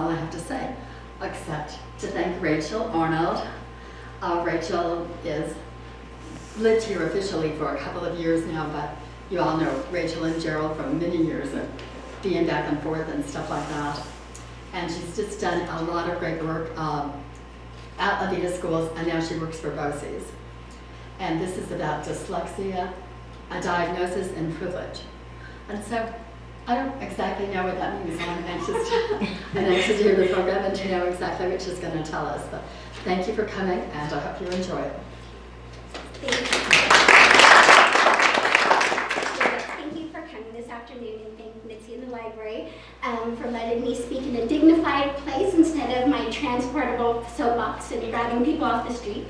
all I have to say, except to thank Rachel Arnold. Rachel lived here officially for a couple of years now, but you all know Rachel and Gerald from many years of being back and forth and stuff like that. And she's just done a lot of great work at Veta schools, and now she works for BOCES. And this is about dyslexia, a diagnosis, and privilege. And so I don't exactly know what that means, and I'm anxious to hear the program and to know exactly what she's going to tell us. But thank you for coming, and I hope you enjoy it. Thank you for coming this afternoon, and thank Mitzi in the library for letting me speak in a dignified place instead of my transportable soapbox and grabbing people off the street.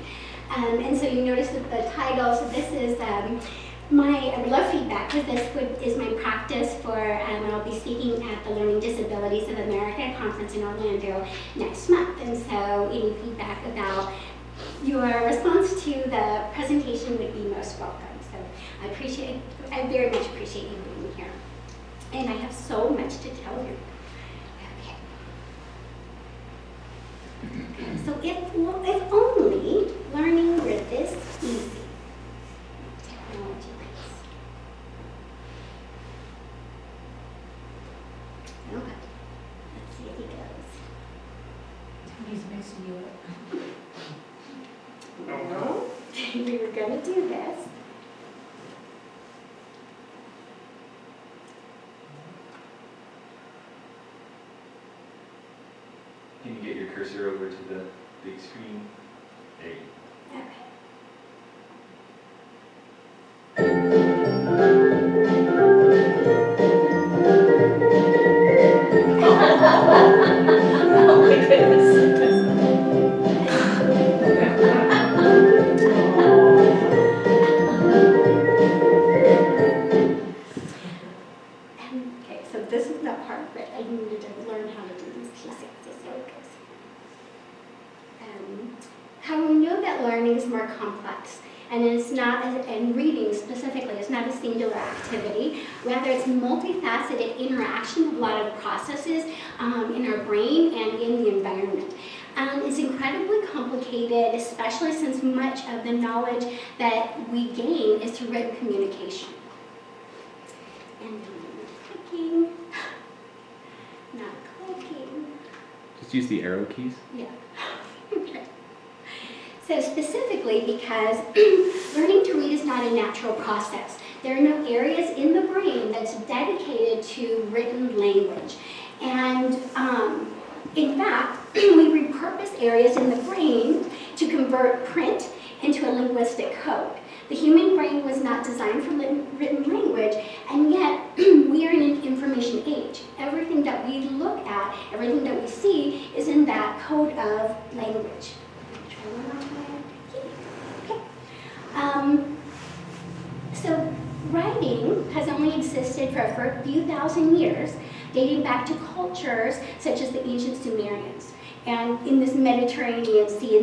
And so you notice that the title, so this is I would love feedback, because this is my practice for, I'll be speaking at the Learning Disabilities of America conference in Orlando next month. And so any feedback about your response to the presentation would be most welcome. So I very much appreciate you being here. And I have so much to tell you. Okay. So if only learning were this easy. Technology is. Okay. Let's see if he goes. He's mixing you up. No. We were going to do this. Can you get your cursor over to the big screen? There you go. Okay. Oh my goodness. Okay, so this is the part that I needed to learn how to do these pieces. So it goes. How we know that learning is more complex, and it's not, and reading specifically, is not a singular activity. Rather, it's multifaceted interaction of a lot of processes in our brain and in the environment. It's incredibly complicated, especially since much of the knowledge that we gain is through written communication. And clicking, not clicking. Just use the arrow keys. Yeah. Okay. So specifically because learning to read is not a natural process. There are no areas in the brain that's dedicated to written language. And in fact, we repurpose areas in the brain to convert print into a linguistic code. The human brain was not designed for written language, and yet we are in an information age. Everything that we look at, everything that we see is in that code of language. Try one more time. Okay. So writing has only existed for a few thousand years, dating back to cultures such as the ancient Sumerians, and in this Mediterranean Sea,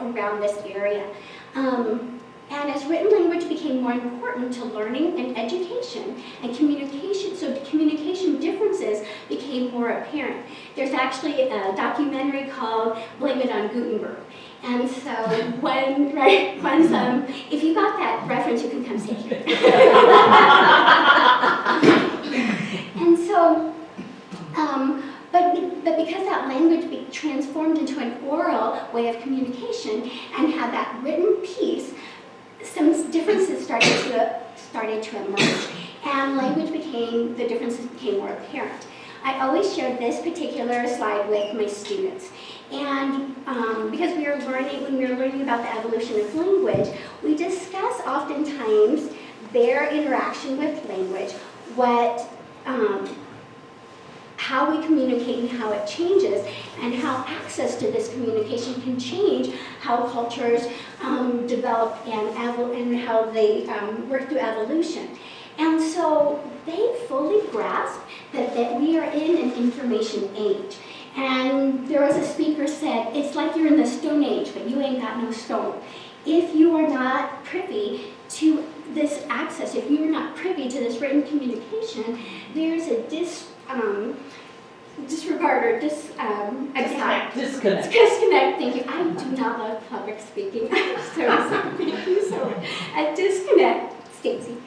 around this area. And as written language became more important to learning and education and communication, so the communication differences became more apparent. There's actually a documentary called Blame It on Gutenberg. And so if you got that reference, you can come sit here. And so, but because that language transformed into an oral way of communication and had that written piece, some differences started to emerge, and the differences became more apparent. I always share this particular slide with my students, and because when we are learning about the evolution of language, we discuss oftentimes their interaction with language, how we communicate and how it changes, and how access to this communication can change how cultures develop and how they work through evolution. And so they fully grasp that we are in an information age. And there was a speaker said, it's like you're in the Stone Age, but you ain't got no stone. If you are not privy to this access, if you're not privy to this written communication, there's a disregard or Disconnect. disconnect, thank you. I do not love public speaking. I'm so sorry. Thank you so much. A disconnect, Stacy,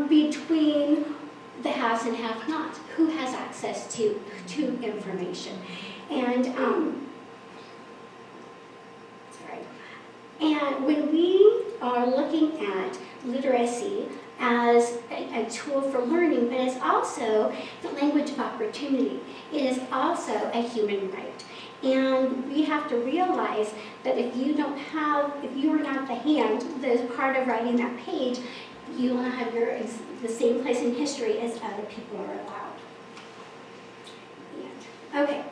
between the haves and have-nots. Who has access to information? And sorry. And when we are looking at literacy as a tool for learning, but it's also the language of opportunity. It is also a human right. And we have to realize that if you are not the hand that is part of writing that page, you will have the same place in history as other people are allowed. Okay.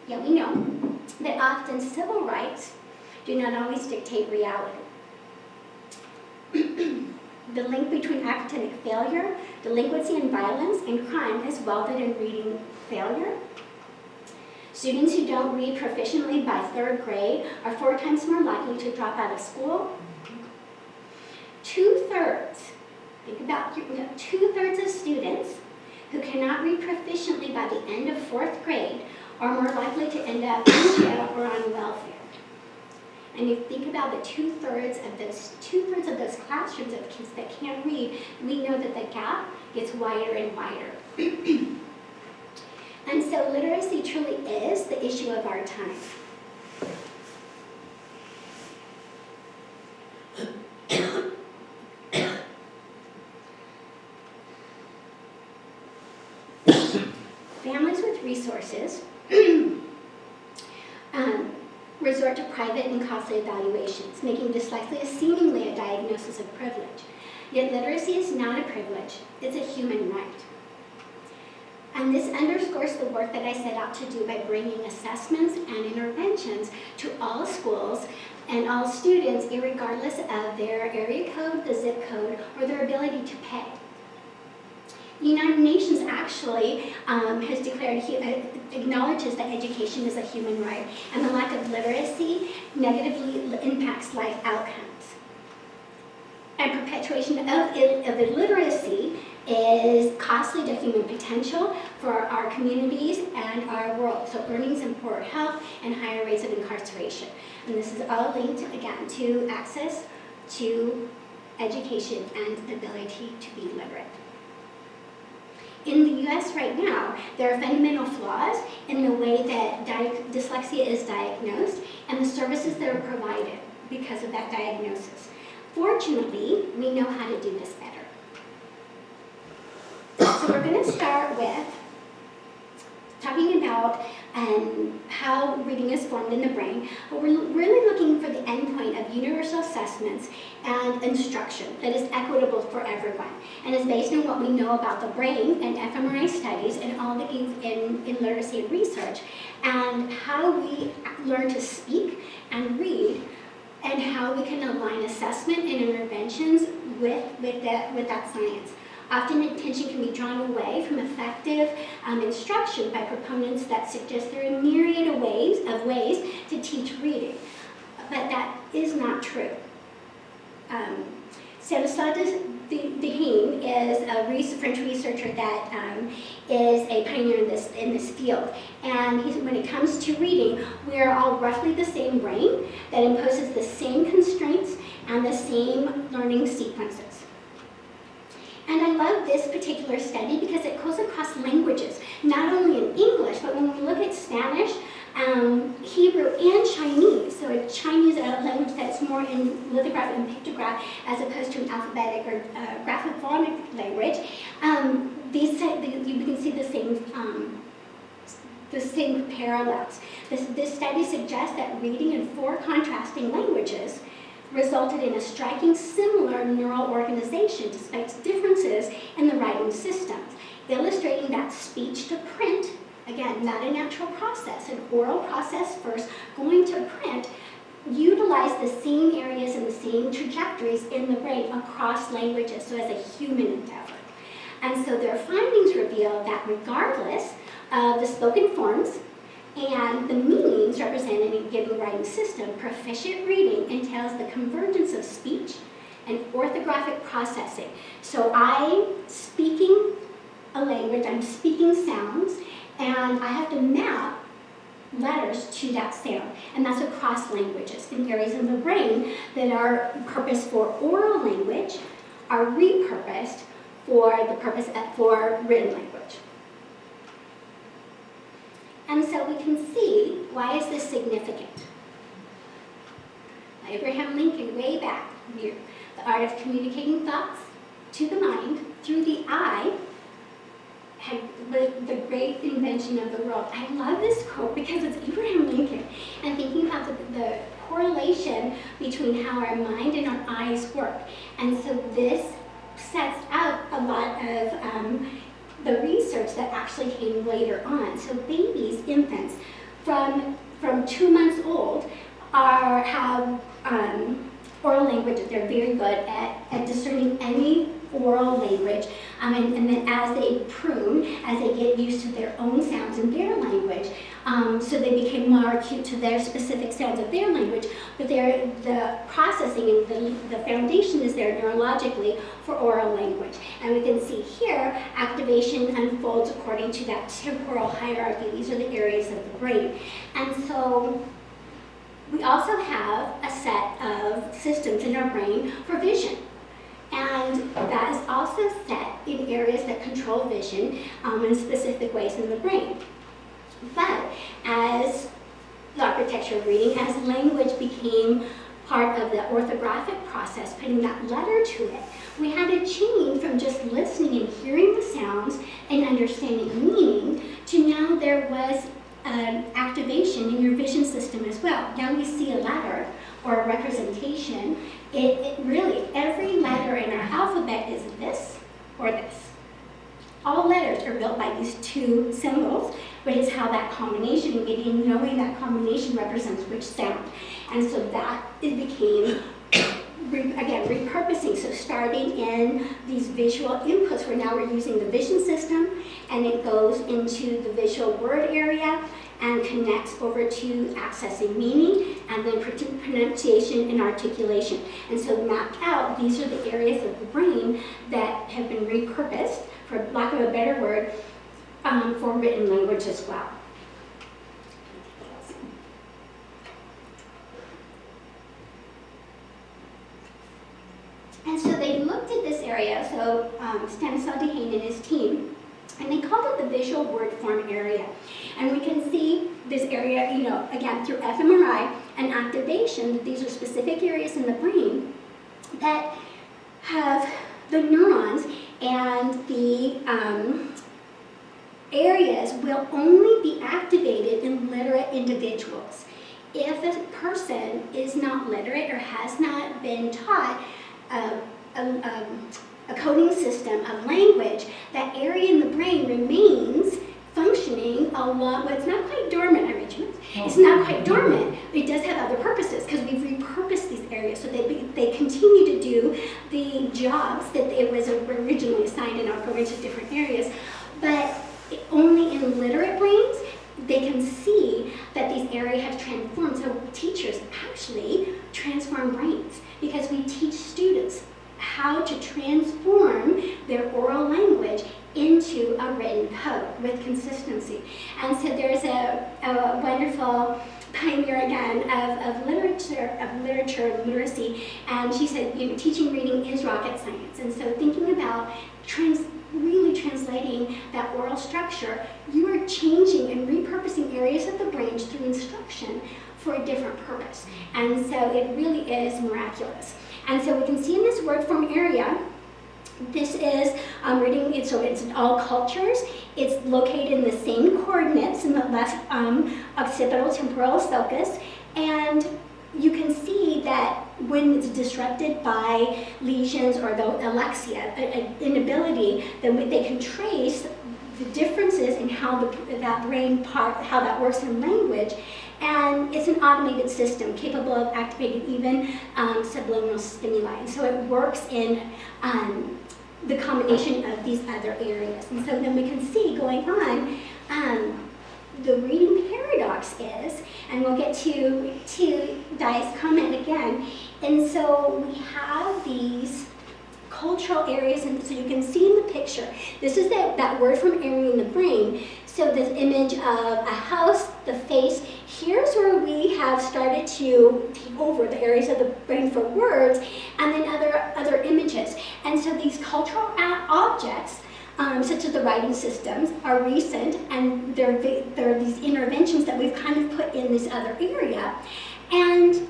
Yeah, we know that often civil rights do not always dictate reality. The link between academic failure, delinquency and violence, and crime is welded in reading failure. Students who don't read proficiently by 3rd grade are 4 times more likely to drop out of school. 2/3, think about 2/3 of students who cannot read proficiently by the end of 4th grade are more likely to end up in jail or on welfare. And you think about the 2/3 of those classrooms of kids that can't read, we know that the gap gets wider and wider. And so literacy truly is the issue of our time. Families with resources resort to private and costly evaluations, making dyslexia seemingly a diagnosis of privilege. Yet literacy is not a privilege, it's a human right. And this underscores the work that I set out to do by bringing assessments and interventions to all schools and all students, irregardless of their area code, the zip code, or their ability to pay. The United Nations actually has declared, acknowledges that education is a human right, and the lack of literacy negatively impacts life outcomes. And perpetuation of illiteracy is costly to human potential for our communities and our world. So earnings and poor health and higher rates of incarceration. And this is all linked, again, to access to education and the ability to be literate. In the US right now, there are fundamental flaws in the way that dyslexia is diagnosed and the services that are provided because of that diagnosis. Fortunately, we know how to do this better. So we're going to start with talking about how reading is formed in the brain, but we're really looking for the endpoint of universal assessments and instruction that is equitable for everyone, and is based on what we know about the brain and fMRI studies and all the in literacy and research, and how we learn to speak and read, and how we can align assessment and interventions with that science. Often attention can be drawn away from effective instruction by proponents that suggest there are a myriad of ways to teach reading, but that is not true. Stanislas Dehaene is a French researcher that is a pioneer in this field. And when it comes to reading, we are all roughly the same brain that imposes the same constraints and the same learning sequences. And I love this particular study because it goes across languages, not only in English, but when we look at Spanish, Hebrew, and Chinese. So a Chinese language that's more in lithograph and pictograph as opposed to an alphabetic or graphophonic language. You can see the same parallels. This study suggests that reading in 4 contrasting languages resulted in a striking similar neural organization despite differences in the writing systems, illustrating that speech to print, again, not a natural process, an oral process first, going to print, utilize the same areas and the same trajectories in the brain across languages, so as a human endeavor. And so their findings reveal that regardless of the spoken forms and the meanings represented in a given writing system, proficient reading entails the convergence of speech, and orthographic processing. So I'm speaking a language, I'm speaking sounds, and I have to map letters to that sound. And that's across languages. In areas of the brain that are purposed for oral language are repurposed for the purpose for written language. And so we can see, why is this significant? Abraham Lincoln, way back here, the art of communicating thoughts to the mind through the eye was the great invention of the world. I love this quote because it's Abraham Lincoln, and thinking about the correlation between how our mind and our eyes work. And so this sets out a lot of the research that actually came later on. So babies, infants, from 2 months old have oral language. They're very good at discerning any oral language. And then as they prune, as they get used to their own sounds in their language, so they became more acute to their specific sounds of their language, but the processing and the foundation is there neurologically for oral language. And we can see here, activation unfolds according to that temporal hierarchy. These are the areas of the brain. And so we also have a set of systems in our brain for vision. And that is also set in areas that control vision in specific ways in the brain. But as the architecture of reading, as language became part of the orthographic process, putting that letter to it, we had to change from just listening and hearing the sounds and understanding meaning to now there was an activation in your vision system as well. Now we see a letter or a representation. It really, every letter in our alphabet is this or this. All letters are built by these two symbols, but it's how that combination, knowing that combination represents which sound. And so that it became, again, repurposing. So starting in these visual inputs, where now we're using the vision system, and it goes into the visual word area and connects over to accessing meaning, and then pronunciation and articulation. And so mapped out, these are the areas of the brain that have been repurposed, for lack of a better word, for written language as well. And so they looked at this area, so Stanislaw Dehaene and his team, and they called it the visual word form area. And we can see this area, again, through fMRI and activation. These are specific areas in the brain that have the neurons, and the areas will only be activated in literate individuals. If a person is not literate or has not been taught a coding system of language, that area in the brain remains functioning a lot. Well, it's not quite dormant, it's not quite dormant, but it does have other purposes because we've repurposed these areas so they continue to do the jobs that it was originally assigned, and I'll go into different areas. But only in literate brains, they can see that these areas have transformed. So teachers actually transform brains because we teach students how to transform their oral language into a written code with consistency. And so there's a wonderful pioneer again of literature and literacy, and she said, teaching reading is rocket science. And so thinking about really translating that oral structure, you are changing and repurposing areas of the brain through instruction for a different purpose. And so it really is miraculous. And so we can see in this word form area, this is reading, so it's all cultures. It's located in the same coordinates in the left occipital temporal sulcus. And you can see that when it's disrupted by lesions or the alexia, an inability, then they can trace the differences in how that brain part, how that works in language. And it's an automated system capable of activating even subliminal stimuli. And so it works in the combination of these other areas. And so then we can see going on, the reading paradox is, and we'll get to Dai's comment again, And so we have these cultural areas, and so you can see in the picture, this is that word from area in the brain. So this image of a house, the face, here's where we have started to take over the areas of the brain for words, and then other images. And so these cultural objects, such as the writing systems, are recent, and they're these interventions that we've kind of put in this other area. And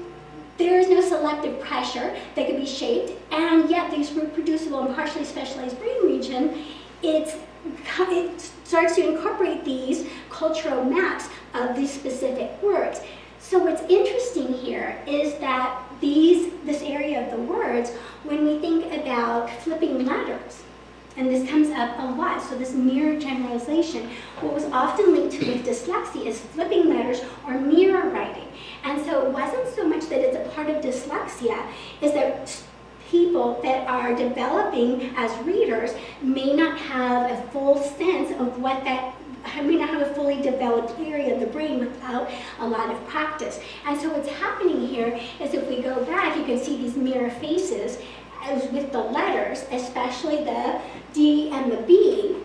there is no selective pressure that can be shaped, and yet these reproducible and partially specialized brain region, it starts to incorporate these cultural maps of these specific words. So what's interesting here is that this area of the words, when we think about flipping letters, and this comes up a lot, so this mirror generalization, what was often linked to with dyslexia is flipping letters or mirror writing. And so it wasn't so much that it's a part of dyslexia, is that people that are developing as readers may not have a full sense of what that, may not have a fully developed area of the brain without a lot of practice. And so what's happening here is if we go back, you can see these mirror faces as with the letters, especially the D and the B.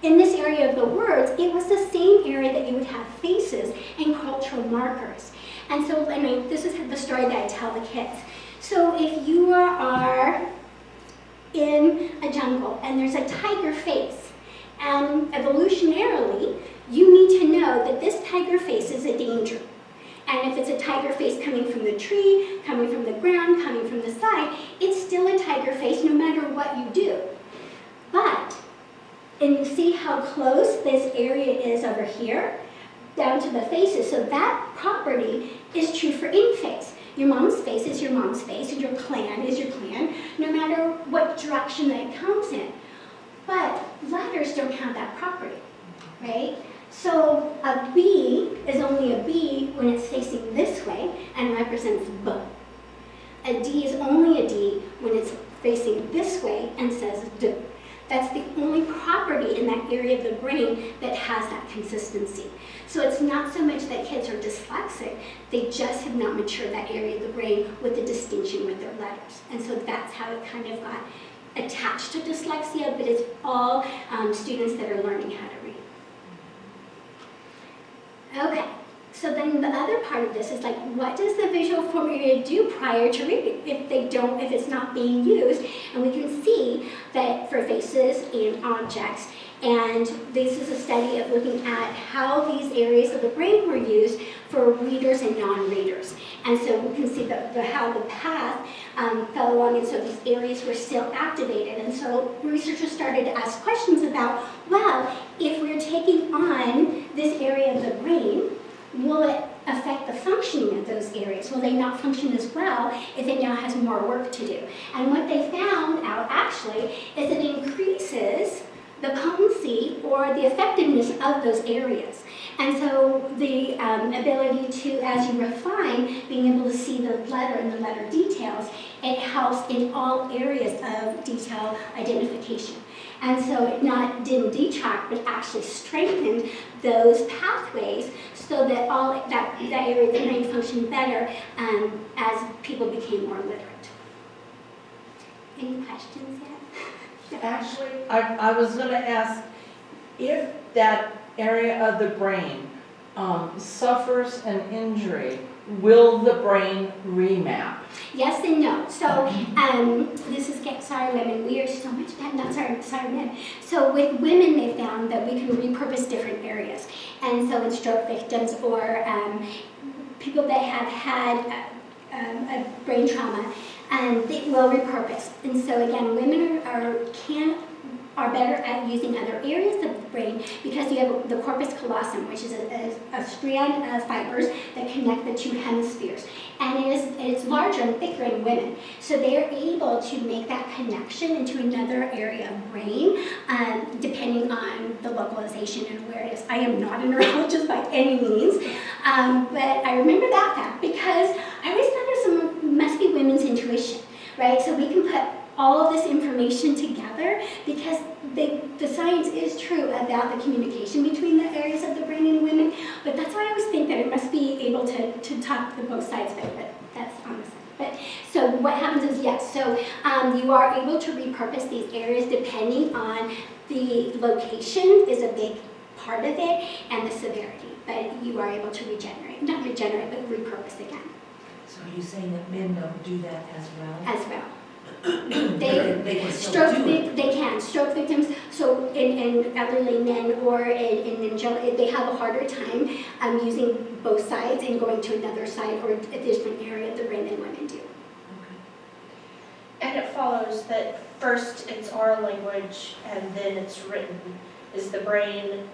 In this area of the words, it was the same area that you would have faces and cultural markers. And so, this is the story that I tell the kids. So if you are in a jungle and there's a tiger face, and evolutionarily, you need to know that this tiger face is a danger. And if it's a tiger face coming from the tree, coming from the ground, coming from the side, it's still a tiger face no matter what you do. But, and you see how close this area is over here, down to the faces. So that property is true for any face. Your mom's face is your mom's face, and your clan is your clan, no matter what direction that it comes in. But letters don't have that property, right? So a B is only a B when it's facing this way and represents B. A D is only a D when it's facing this way and says D. That's the only property in that area of the brain that has that consistency. So it's not so much that kids are dyslexic, they just have not matured that area of the brain with the distinction with their letters. And so that's how it kind of got attached to dyslexia, but it's all students that are learning how to read. Okay, so then the other part of this is like, what does the visual form area do prior to reading if it's not being used? And we can see that for faces and objects, and this is a study of looking at how these areas of the brain were used for readers and non-readers. And so we can see how the path fell along, and so these areas were still activated. And so researchers started to ask questions about, well, if we're taking on this area of the brain, will it affect the functioning of those areas? Will they not function as well if it now has more work to do? And what they found out actually is it increases the potency or the effectiveness of those areas. And so the ability to, as you refine, being able to see the letter and the letter details, it helps in all areas of detail identification. And so it didn't detract, but actually strengthened those pathways so that that area of the brain functioned better as people became more literate. Any questions yet? Actually, I was going to ask, if that area of the brain suffers an injury, will the brain remap? Yes and no. So this is sorry women. We are so much better. Not sorry men. So with women, they found that we can repurpose different areas, and so in stroke victims or people that have had a brain trauma, they will repurpose. And so again, women are better at using other areas of the brain because you have the corpus callosum, which is a strand of fibers that connect the two hemispheres. And it's larger and thicker in women. So they're able to make that connection into another area of brain, depending on the localization and where it is. I am not a neurologist by any means, but I remember that fact because I always thought it must be women's intuition, right? So we can put all of this information together because the science is true about the communication between the areas of the brain in women, but that's why I always think that it must be able to talk to both sides of it, but that's on the side. But so So what happens is, yes, so you are able to repurpose these areas depending on the location is a big part of it and the severity, but you are able to not regenerate, but repurpose again So are you saying that men don't do that as well? as well. They can still do it. They can, stroke victims, so in elderly men or in general, they have a harder time using both sides and going to another side or a different area of the brain than women do. And it follows that first it's oral language and then it's written. Is the brain,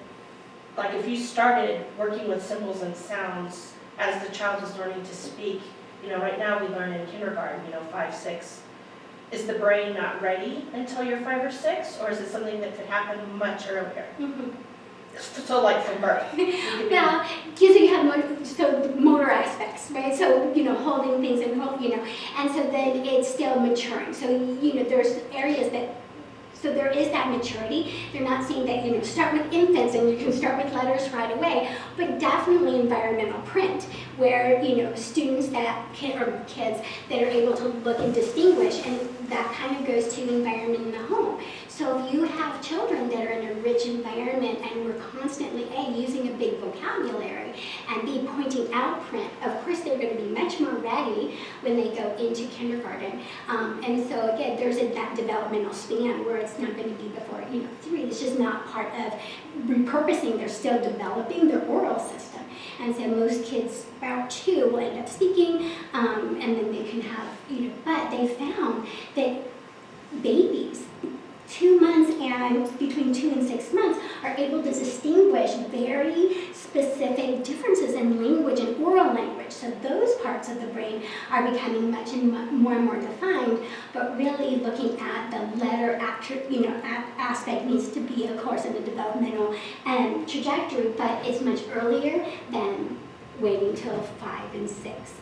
like if you started working with symbols and sounds as the child is learning to speak, right now we learn in kindergarten, 5, 6. Is the brain not ready until you're 5 or 6, or is it something that could happen much earlier? So like from birth? Well, because you have motor aspects, right? So, holding things and, and so then it's still maturing. So, there's areas that, so there is that maturity. They're not saying that, start with infants and you can start with letters right away, but definitely environmental print, where, students that can, or kids that are able to look and distinguish, and that kind of goes to environment in the home. So if you have children that are in a rich environment and we're constantly, using a big vocabulary and B, pointing out print, of course they're going to be much more ready when they go into kindergarten. And so again, there's that developmental span where it's not going to be before, 3. It's just not part of repurposing. They're still developing their oral system. And so most kids about 2 will end up speaking, and then they can have, but they found that babies 2 months and between 2 and 6 months are able to distinguish very specific differences in language and oral language. So those parts of the brain are becoming much and more defined, but really looking at the letter aspect needs to be, of course, in the developmental trajectory, but it's much earlier than waiting till 5 and 6.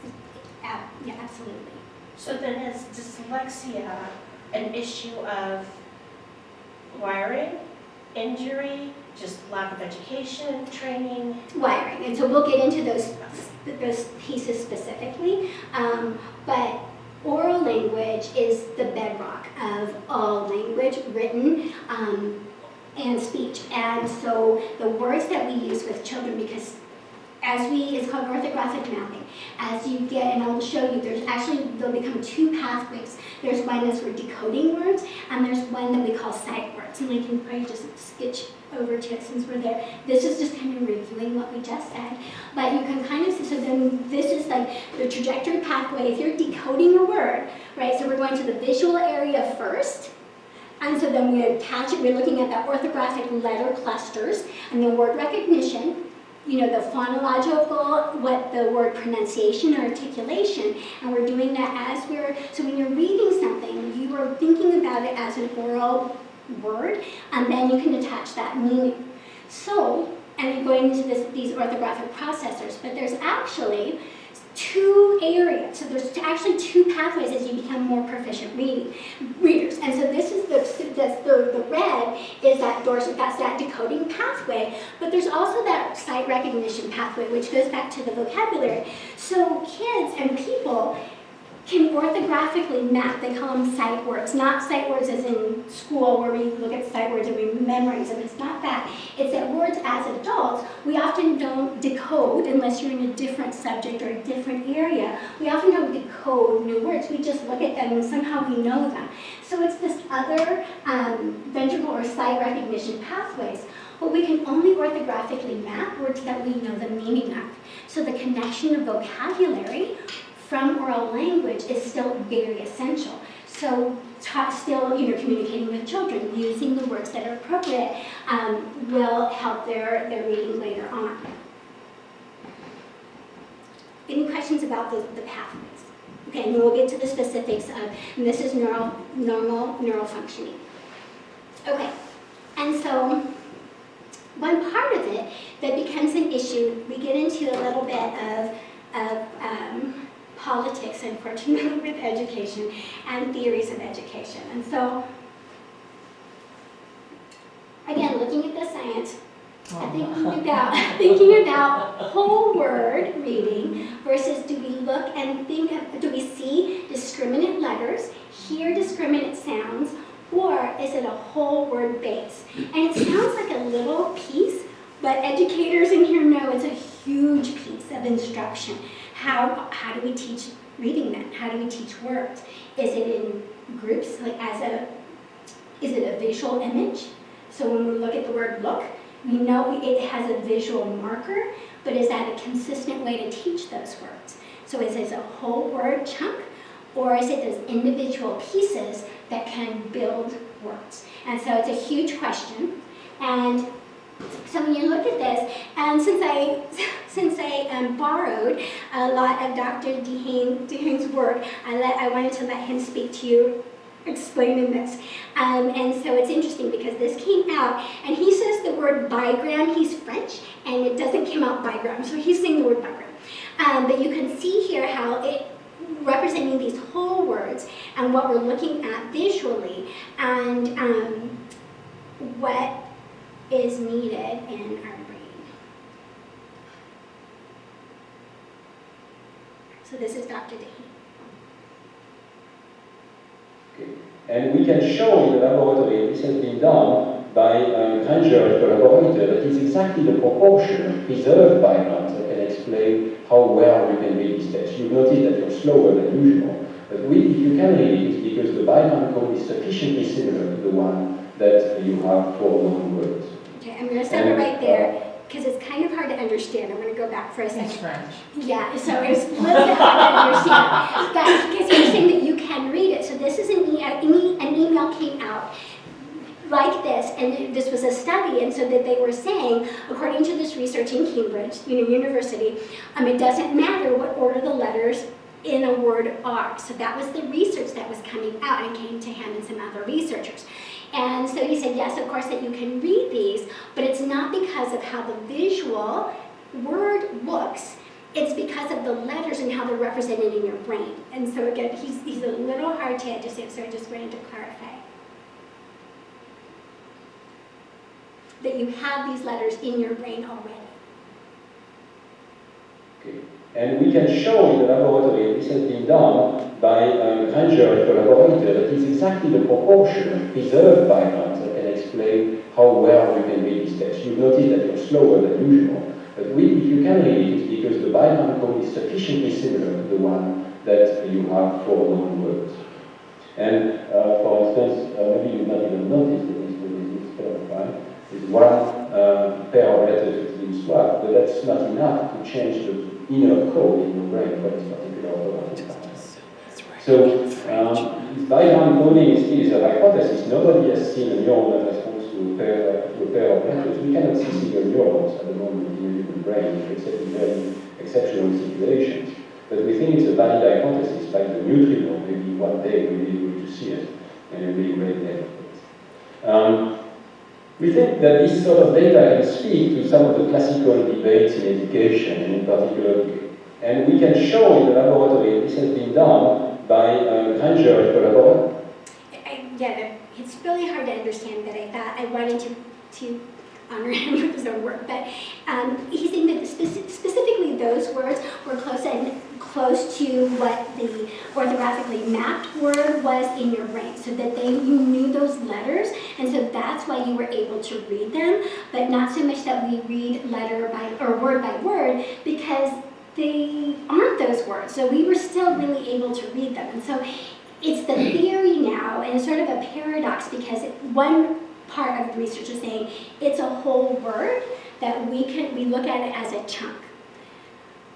Yeah, absolutely. So then is dyslexia an issue of wiring, injury, just lack of education, training? Wiring, and so we'll get into those pieces specifically, but oral language is the bedrock of all language, written and speech. And so the words that we use with children, because it's called orthographic mapping. As you get, and I'll show you, there'll become 2 pathways. There's one that's for decoding words, and there's one that we call sight words. And I can probably just sketch over to it since we're there. This is just kind of reviewing what we just said. But you can kind of see, so then this is like the trajectory pathway. If you're decoding a word, right, so we're going to the visual area first. And so then we attach it, we're looking at the orthographic letter clusters and the word recognition. The phonological, what the word pronunciation or articulation, and we're doing that so when you're reading something, you are thinking about it as an oral word, and then you can attach that meaning. So, and you're going into these orthographic processors, but there's actually 2 areas. So there's actually 2 pathways as you become more proficient readers. And so this is the red is that's that decoding pathway, but there's also that sight recognition pathway, which goes back to the vocabulary. So kids and people can orthographically map. They call them sight words, not sight words as in school where we look at sight words and we memorize them. It's not that. It's that words as adults, we often don't decode unless you're in a different subject or a different area. We often don't decode new words. We just look at them and somehow we know them. So it's this other ventral or sight recognition pathways. But we can only orthographically map words that we know the meaning of. So the connection of vocabulary from oral language is still very essential. So still, communicating with children, using the words that are appropriate will help their reading later on. Any questions about the pathways? Okay, and then we'll get to the specifics of, and this is normal neural functioning. Okay, and so one part of it that becomes an issue, we get into a little bit of politics, unfortunately, with education and theories of education. And so, again, looking at the science, thinking about whole word reading versus do we look and think of, do we see discriminant letters, hear discriminant sounds, or is it a whole word base? And it sounds like a little piece, but educators in here know it's a huge piece of instruction. How do we teach reading then? How do we teach words? Is it in groups, like is it a visual image? So when we look at the word look, we know it has a visual marker, but is that a consistent way to teach those words? So is it a whole word chunk, or is it those individual pieces that can build words? And so it's a huge question. And so when you look at this, and since I borrowed a lot of Dr. DeHane's work, I wanted to let him speak to you explaining this. And so it's interesting because this came out, and he says the word bigram, he's French, and it doesn't come out bigram, so he's saying the word bigram. But you can see here how it representing these whole words and what we're looking at visually, and what is needed in our brain. So this is Dr. DeHane. Okay. And we can show in the laboratory, this has been done by Granger and collaborator, that is exactly the proportion preserved by Arnold that can explain how well you can read this text. You've noticed that you're slower than usual, but if you can read it, because the bigram code is sufficiently similar to the one that you have for long words. Okay, I'm going to stop it right there because it's kind of hard to understand. I'm going to go back for a second. It's French. Yeah, so it's a little bit hard to understand. But because you're saying that you can read it, so this is an email came out like this, and this was a study, and so that they were saying, according to this research in Cambridge, University, it doesn't matter what order the letters in a word are. So that was the research that was coming out, and came to him and some other researchers. And so he said, yes, of course, that you can read these, but it's not because of how the visual word looks. It's because of the letters and how they're represented in your brain. And so again, he's a little hard to understand, so I just wanted to clarify that you have these letters in your brain already. Okay. And we can show in the laboratory, this has been done by Granger and collaborator, that is exactly the proportion preserved by Arnold that can explain how well you can read this text. You've noticed that you're slower than usual, but if you can read it, because the bigram code is sufficiently similar to the one that you have for long words. And for instance, maybe you've not even noticed that this pair of five is one pair of letters that's been swapped, but that's not enough to change the inner code in your brain for this particular orthodox. So, this bigram coding is a hypothesis. Nobody has seen a neuron that responds to a pair of letters. We cannot see single neurons at the moment in the human brain, except in very exceptional situations. But we think it's a valid hypothesis, like the neutrino. Maybe one day we'll be able to see it, and it'll be a great day. We think that this sort of data can speak to some of the classical debates in education, and in particular, and we can show in the laboratory, this has been done by Granger and collaborators. Yeah, it's really hard to understand, but I thought I wanted to honor him with his own work. But he's saying that specifically those words were close to what the orthographically mapped word was in your brain, so that you knew those letters, and so that's why you were able to read them, but not so much that we read letter by or word by word, because they aren't those words. So we were still really able to read them, and so it's the theory now, and it's sort of a paradox, because one part of the research is saying it's a whole word that we look at it as a chunk.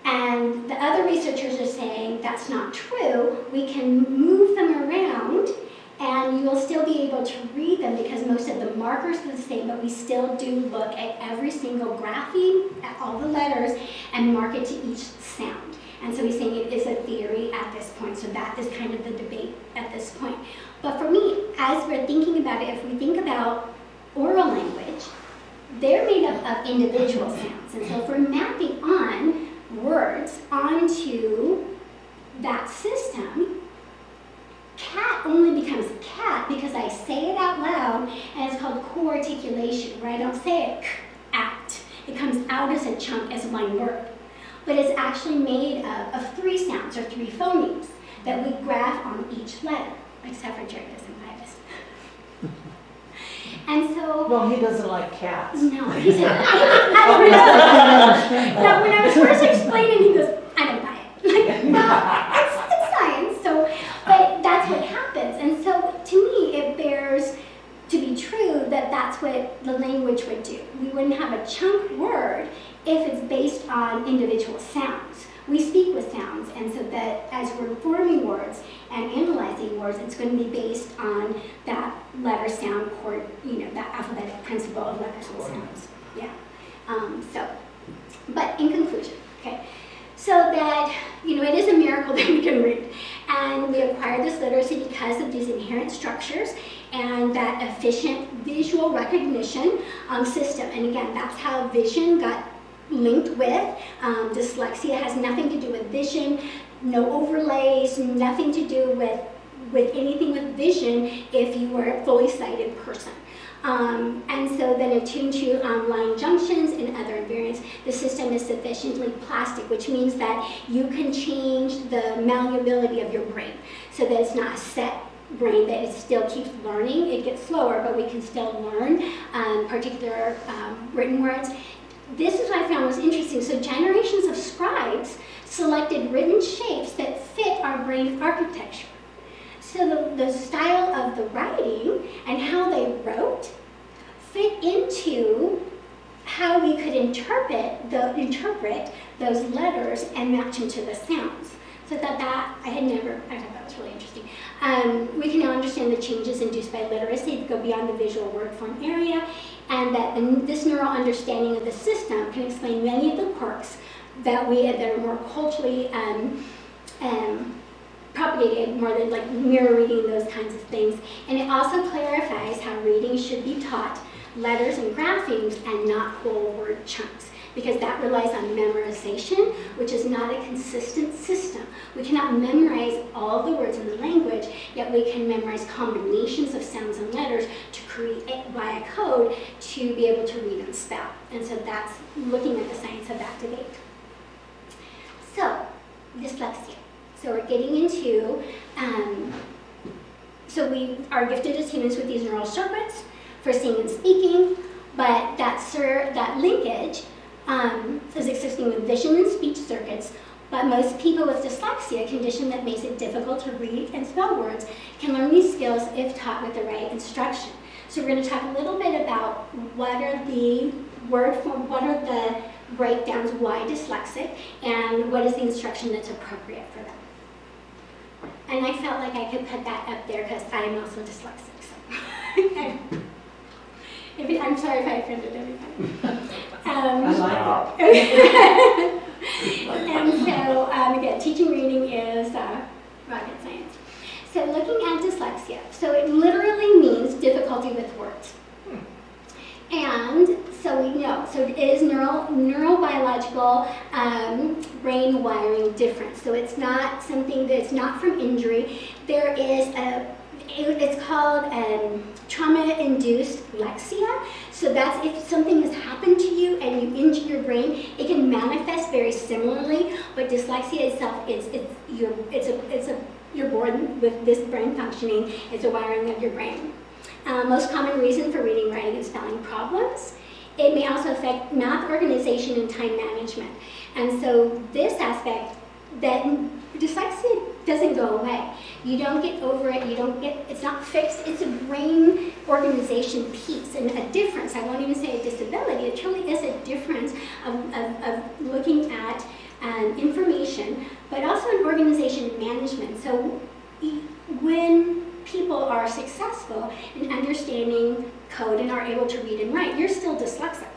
And the other researchers are saying that's not true. We can move them around and you'll still be able to read them because most of the markers are the same, but we still do look at every single grapheme, at all the letters, and mark it to each sound. And so he's saying it is a theory at this point, so that is kind of the debate at this point. But for me, as we're thinking about it, if we think about oral language, they're made up of individual sounds. And so if we're mapping on words onto that system, cat only becomes cat because I say it out loud, and it's called co-articulation, where I don't say it out. It comes out as a chunk, as one word. But it's actually made of three sounds or three phonemes. that we graph on each letter, except for Jerry doesn't like us. And so, Well, he doesn't like cats. no, he said, no, when I was first explaining, he goes, I don't buy it. Like, no, it's science. So, but that's what happens. And so, to me, it bears to be true that that's what the language would do. We wouldn't have a chunk word if it's based on individual sounds. We speak with sounds, and so that as we're forming words and analyzing words, it's going to be based on that letter sound chord, that alphabetic principle of letters and sounds. Yeah. But in conclusion, okay, so that, it is a miracle that we can read. And we acquire this literacy because of these inherent structures and that efficient visual recognition system. And again, that's how vision got linked with. Dyslexia has nothing to do with vision, no overlays, nothing to do with anything with vision if you were a fully sighted person. And so then attuned to line junctions and other invariants, the system is sufficiently plastic, which means that you can change the malleability of your brain so that it's not a set brain, that it still keeps learning. It gets slower, but we can still learn particular written words. This is what I found was interesting. So generations of scribes selected written shapes that fit our brain architecture. So the style of the writing and how they wrote fit into how we could interpret those letters and match them to the sounds. So I thought that was really interesting. We can now understand the changes induced by literacy that go beyond the visual word form area, and that this neural understanding of the system can explain many of the quirks that are more culturally propagated, more than like mirror reading, those kinds of things. And it also clarifies how reading should be taught, letters and graphings, and not whole word chunks, because that relies on memorization, which is not a consistent system. We cannot memorize all the words in the language, yet we can memorize combinations of sounds and letters to create via code to be able to read and spell. And so that's looking at the science of that debate. So, dyslexia. So we're getting into, so we are gifted as humans with these neural circuits for seeing and speaking, but that linkage is existing with vision and speech circuits, but most people with dyslexia, a condition that makes it difficult to read and spell words, can learn these skills if taught with the right instruction. So we're going to talk a little bit about what are the breakdowns, why dyslexic, and what is the instruction that's appropriate for them. And I felt like I could put that up there because I am also dyslexic. So. I'm sorry if I offended everybody. I like it. And so, again, teaching reading is rocket science. So looking at dyslexia, so it literally means difficulty with words. And so we know, so it is neurobiological brain wiring difference. So it's not something that's not from injury. There is it's called trauma-induced lexia. So that's if something has happened to you and you injure your brain, it can manifest very similarly. But dyslexia itself you're born with this brain functioning. It's a wiring of your brain. Most common reason for reading, writing, and spelling problems. It may also affect math organization and time management. And so this aspect, that dyslexia doesn't go away. You don't get over it, it's not fixed, it's a brain organization piece and a difference. I won't even say a disability, it truly is a difference of looking at information, but also in organization management. So when people are successful in understanding code and are able to read and write, you're still dyslexic.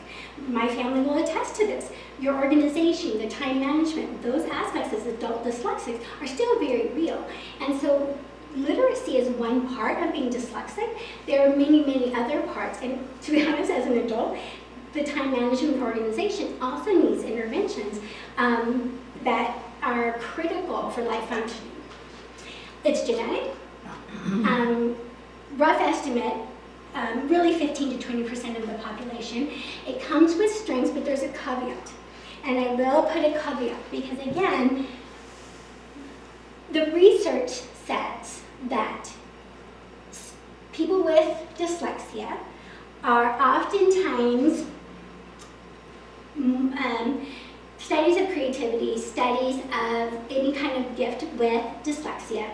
My family will attest to this. Your organization, the time management, those aspects as adult dyslexics are still very real. And so literacy is one part of being dyslexic. There are many, many other parts. And to be honest, as an adult, the time management organization also needs interventions that are critical for life functioning. It's genetic. Rough estimate, really 15 to 20% of the population. It comes with strengths, but there's a caveat. And I will put a caveat because, again, the research says that people with dyslexia are oftentimes studies of creativity, studies of any kind of gift with dyslexia,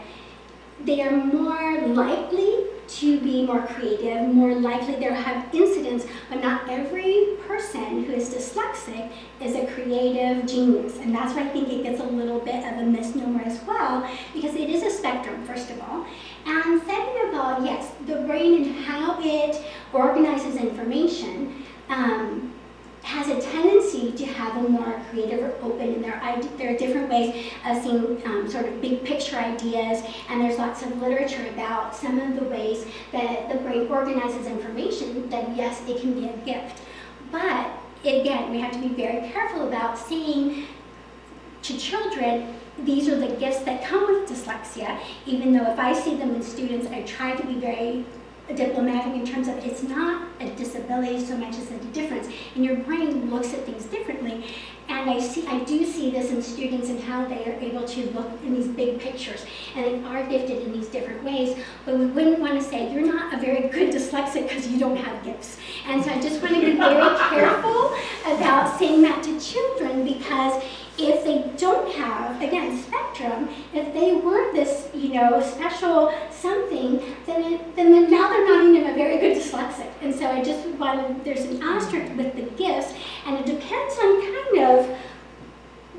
they are more likely to be more creative, more likely they'll have incidents, but not every person who is dyslexic is a creative genius. And that's why I think it gets a little bit of a misnomer as well, because it is a spectrum, first of all. And second of all, yes, the brain and how it organizes information has a tendency to have a more creative or open, and there are different ways of seeing sort of big picture ideas, and there's lots of literature about some of the ways that the brain organizes information, that yes, it can be a gift. But again, we have to be very careful about saying to children, these are the gifts that come with dyslexia, even though if I see them in students, I try to be very diplomatic in terms of it's not a disability so much as a difference, and your brain looks at things differently. And I do see this in students and how they are able to look in these big pictures, and they are gifted in these different ways. But we wouldn't want to say you're not a very good dyslexic because you don't have gifts. And so I just want to be very careful about saying that to children, because if they don't have, again, spectrum, if they weren't this, special something, then now they're not even a very good dyslexic. And so I just wanted, there's an asterisk with the gifts, and it depends on kind of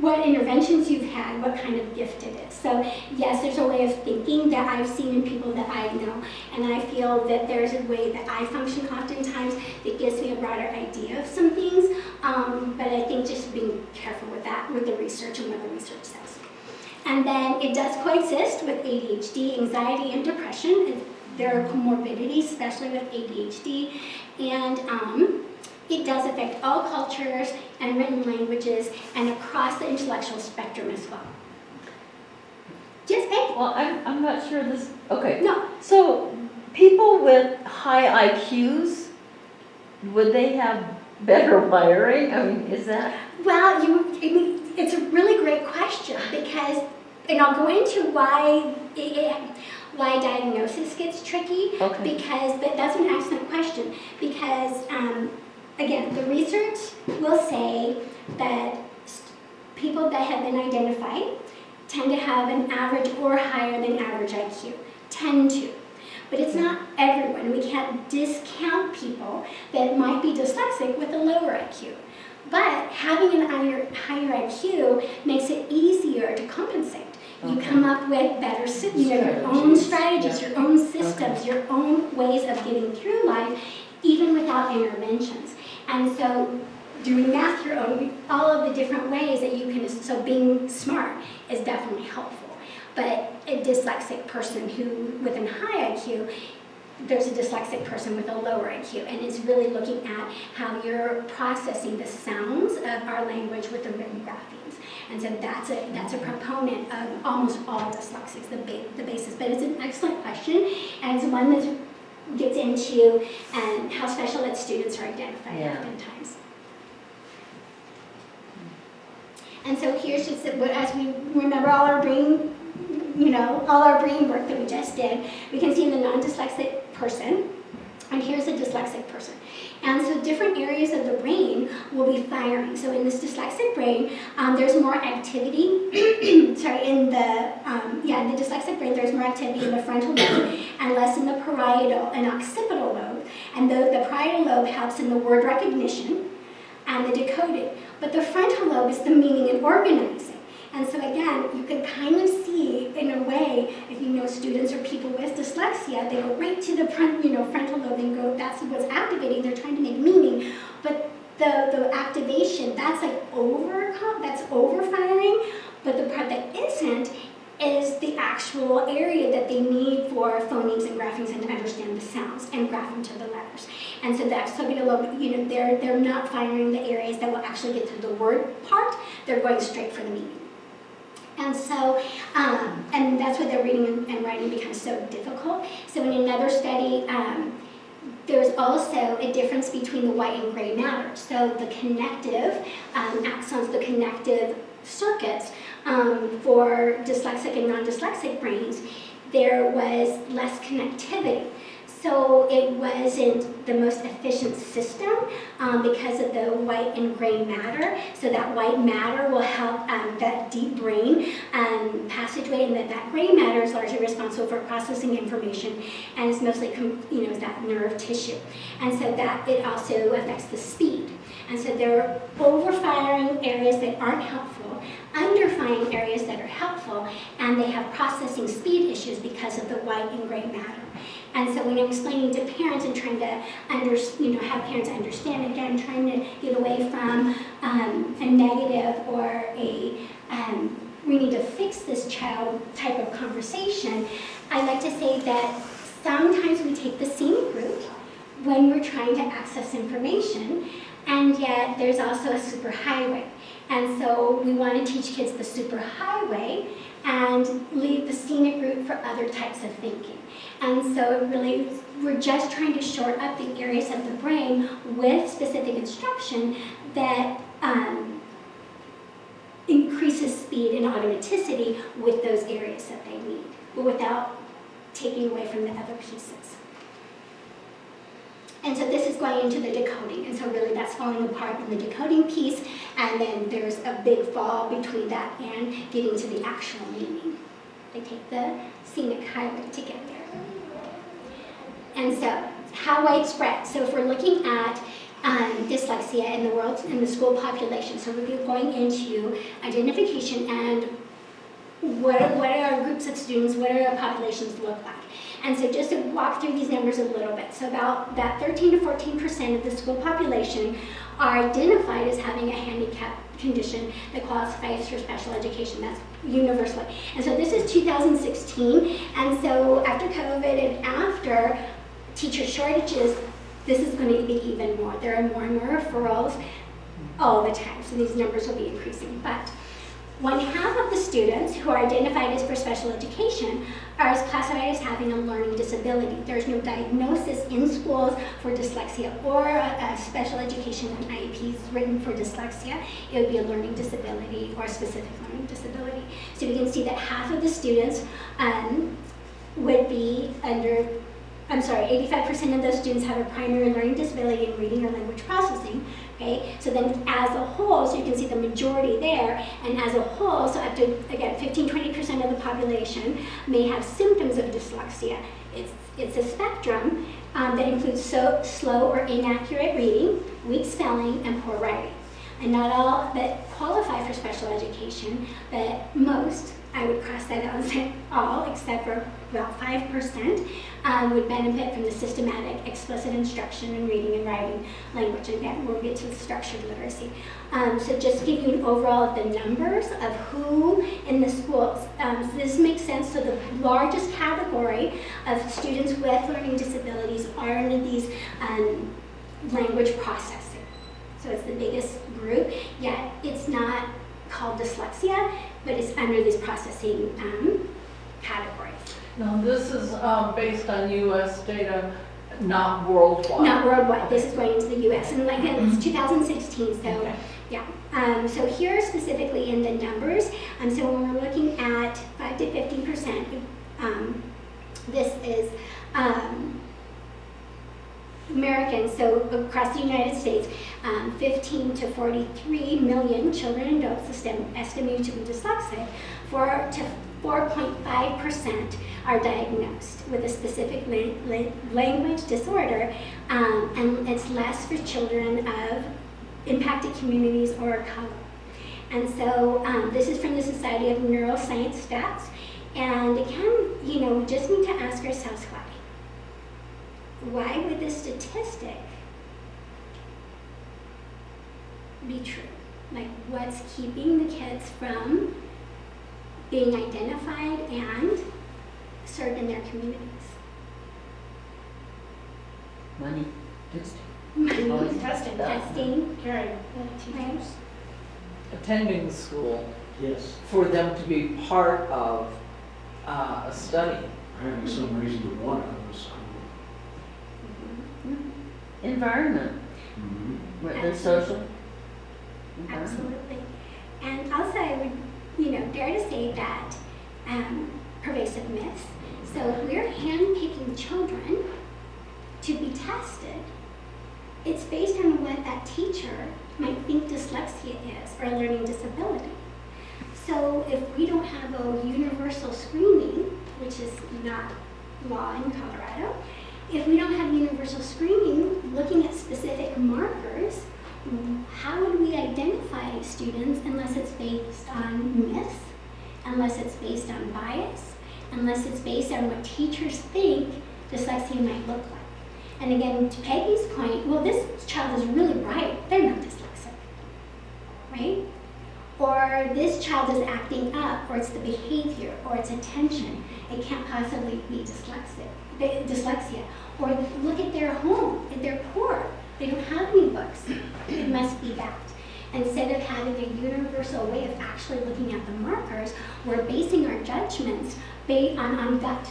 what interventions you've had, what kind of gift it is. So yes, there's a way of thinking that I've seen in people that I know, and I feel that there's a way that I function oftentimes that gives me a broader idea of some things, but I think just being careful with that, with the research and what the research says. And then it does coexist with ADHD, anxiety, and depression. There are comorbidities, especially with ADHD, and it does affect all cultures and written languages and across the intellectual spectrum as well. Yes, babe? Well, I'm not sure this, okay. No. So people with high IQs, would they have better wiring? I mean, is that? Well, it's a really great question, because, and I'll go into why why diagnosis gets tricky, Okay. but that's an excellent question, because again, the research will say that people that have been identified tend to have an average or higher than average IQ, tend to. But it's not everyone. We can't discount people that might be dyslexic with a lower IQ. But having an higher IQ makes it easier to compensate. You Okay. come up with better, your own strategies, your own systems, your own ways of getting through life, even without interventions. And so doing math your own, all of the different ways that you can, so being smart is definitely helpful. But a dyslexic person who, with a high IQ, there's a dyslexic person with a lower IQ, and it's really looking at how you're processing the sounds of our language with the written graphemes. And so that's a component of almost all dyslexics, the basis. But it's an excellent question, and it's one that gets into how special ed students are identified oftentimes. And so here's just, as we remember all our brain, all our brain work that we just did, we can see in the non-dyslexic person, and here's a dyslexic person. And so different areas of the brain will be firing. So in this dyslexic brain, there's more activity, in the dyslexic brain, there's more activity in the frontal lobe and less in the parietal and occipital lobe. And the parietal lobe helps in the word recognition and the decoding. But the frontal lobe is the meaning and organizing. And so again, you can kind of see, in a way, if you know students or people with dyslexia, they go right to the frontal lobe and go, that's what's activating, they're trying to make meaning. But the activation, that's like that's overfiring, but the part that isn't is the actual area that they need for phonemes and graphemes and to understand the sounds and graph them to the letters. And so the occipital lobe, they're not firing the areas that will actually get to the word part, they're going straight for the meaning. And so, and that's why their reading and writing becomes so difficult. So in another study, there's also a difference between the white and gray matter. So the connective axons, the connective circuits, for dyslexic and non-dyslexic brains, there was less connectivity. So it wasn't the most efficient system because of the white and gray matter. So that white matter will help that deep brain passageway, and that gray matter is largely responsible for processing information, and it's mostly that nerve tissue. And so that it also affects the speed. And so they're overfiring areas that aren't helpful, underfiring areas that are helpful, and they have processing speed issues because of the white and gray matter. And so when I'm explaining to parents and trying to have parents understand, again, trying to get away from a negative or we need to fix this child type of conversation, I like to say that sometimes we take the scenic route when we're trying to access information, and yet there's also a superhighway. And so we want to teach kids the superhighway and leave the scenic route for other types of thinking. And so really, we're just trying to short up the areas of the brain with specific instruction that increases speed and automaticity with those areas that they need, but without taking away from the other pieces. And so this is going into the decoding, and so really that's falling apart in the decoding piece, and then there's a big fall between that and getting to the actual meaning. They take the scenic highway to get there. And so, how widespread? So if we're looking at dyslexia in the world, in the school population, so we're going into identification and what are our groups of students, what are our populations look like? And so just to walk through these numbers a little bit, so about that 13 to 14% of the school population are identified as having a handicap condition that qualifies for special education. That's universally. And so this is 2016, and so after COVID and after teacher shortages, this is going to be even more. There are more and more referrals all the time, so these numbers will be increasing. But 1/2 of the students who are identified as for special education are classified as having a learning disability. There's no diagnosis in schools for dyslexia or a special education and IEPs written for dyslexia. It would be a learning disability or a specific learning disability. So we can see that half of the students would be under 85% of those students have a primary learning disability in reading or language processing, okay? So then as a whole, so you can see the majority there, and as a whole, so up to, again, 15-20% of the population may have symptoms of dyslexia. It's a spectrum that includes slow or inaccurate reading, weak spelling, and poor writing. And not all that qualify for special education, but most, I would cross that out and say all, except for about 5%, would benefit from the systematic explicit instruction in reading and writing language. And again, we'll get to the structured literacy. So just to give you an overall of the numbers of who in the schools. So this makes sense. So the largest category of students with learning disabilities are in these language processing. So it's the biggest group, yet it's not called dyslexia, but it's under these processing categories. Now, this is based on US data, not worldwide. Not worldwide, this is going into the US, and like it's 2016, so Okay. yeah. So here specifically in the numbers, so when we're looking at 5 to 15%, this is Americans, so across the United States, 15 to 43 million children and adults estimated to be dyslexic. 4 to 4.5% are diagnosed with a specific language disorder, and it's less for children of impacted communities or color. And so this is from the Society of Neuroscience Stats, and again, we just need to ask ourselves why. Why would this statistic be true? Like, what's keeping the kids from being identified and served in their communities? Money. Testing. Testing, Caring. right? Attending school Yes. for them to be part of a study. Having some reason to want to go to school. Environment, the social environment. Absolutely. And also I would dare to say that pervasive myths. So if we're handpicking children to be tested, it's based on what that teacher might think dyslexia is or a learning disability. So if we don't have a universal screening, which is not law in Colorado, if we don't have universal screening looking at specific markers, how would we identify students unless it's based on myths, unless it's based on bias, unless it's based on what teachers think dyslexia might look like? And again, to Peggy's point, well, this child is really bright. They're not dyslexic, right? Or this child is acting up, or it's the behavior, or it's attention. It can't possibly be dyslexia. Or look at their home. They're poor. They don't have any books. It must be that. Instead of having a universal way of actually looking at the markers, we're basing our judgments on gut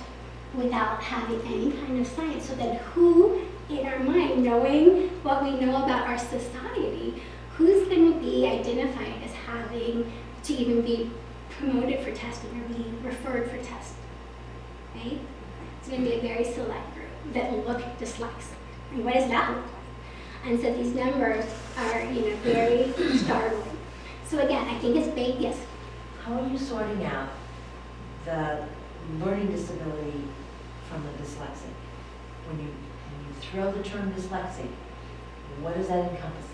without having any kind of science. So then who in our mind, knowing what we know about our society, who's going to be identified as having to even be promoted for testing or be referred for testing, right? It's going to be a very select group that will look dyslexic. And what does that look like? And so these numbers are, very startling. So again, I think it's big, yes. How are you sorting out the learning disability from the dyslexic? When you throw the term dyslexic, what does that encompass?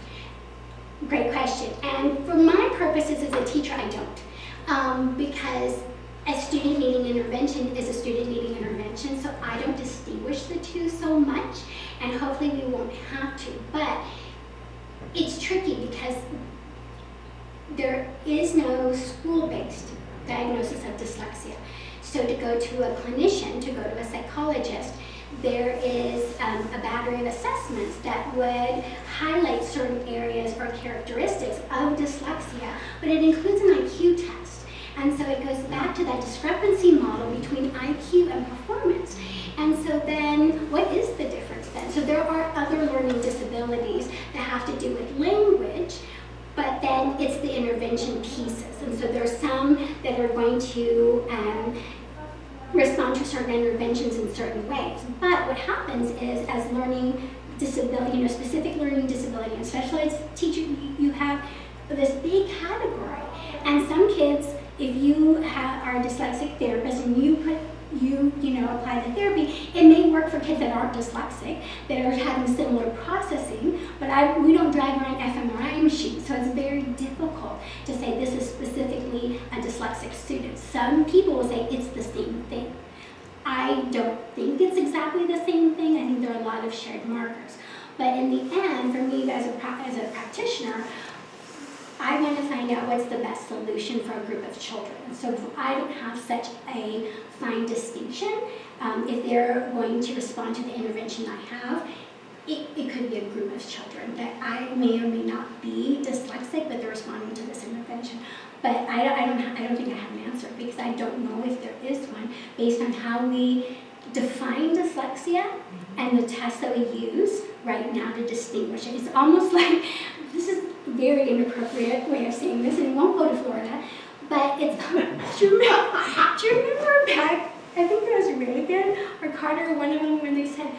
Great question. And for my purposes as a teacher, I don't. Because a student needing intervention is a student needing intervention, so I don't distinguish the two so much, and hopefully we won't have to. But it's tricky because there is no school-based diagnosis of dyslexia. So to go to a clinician, to go to a psychologist, there is a battery of assessments that would highlight certain areas or characteristics of dyslexia, but it includes an IQ test. And so it goes back to that discrepancy model between IQ and performance. And so then, what is the difference then? So there are other learning disabilities that have to do with language, but then it's the intervention pieces. And so there's some that are going to respond to certain interventions in certain ways. But what happens is, as learning disability, specific learning disability, and specialized teacher, you have this big category. And some kids, if you are a dyslexic therapist and you apply the therapy, it may work for kids that aren't dyslexic, that are having similar processing, but we don't drive around fMRI machines, so it's very difficult to say this is specifically a dyslexic student. Some people will say it's the same thing. I don't think it's exactly the same thing. I think there are a lot of shared markers. But in the end, for me as a practitioner, I want to find out what's the best solution for a group of children. So I don't have such a fine distinction. If they're going to respond to the intervention I have, it could be a group of children that I may or may not be dyslexic, but they're responding to this intervention. But I don't think I have an answer because I don't know if there is one based on how we define dyslexia and the tests that we use right now to distinguish it. It's almost like, this is a very inappropriate way of saying this, and it won't go to Florida, but it's, do you remember back, I think it was Reagan or Carter, one of them, when they said,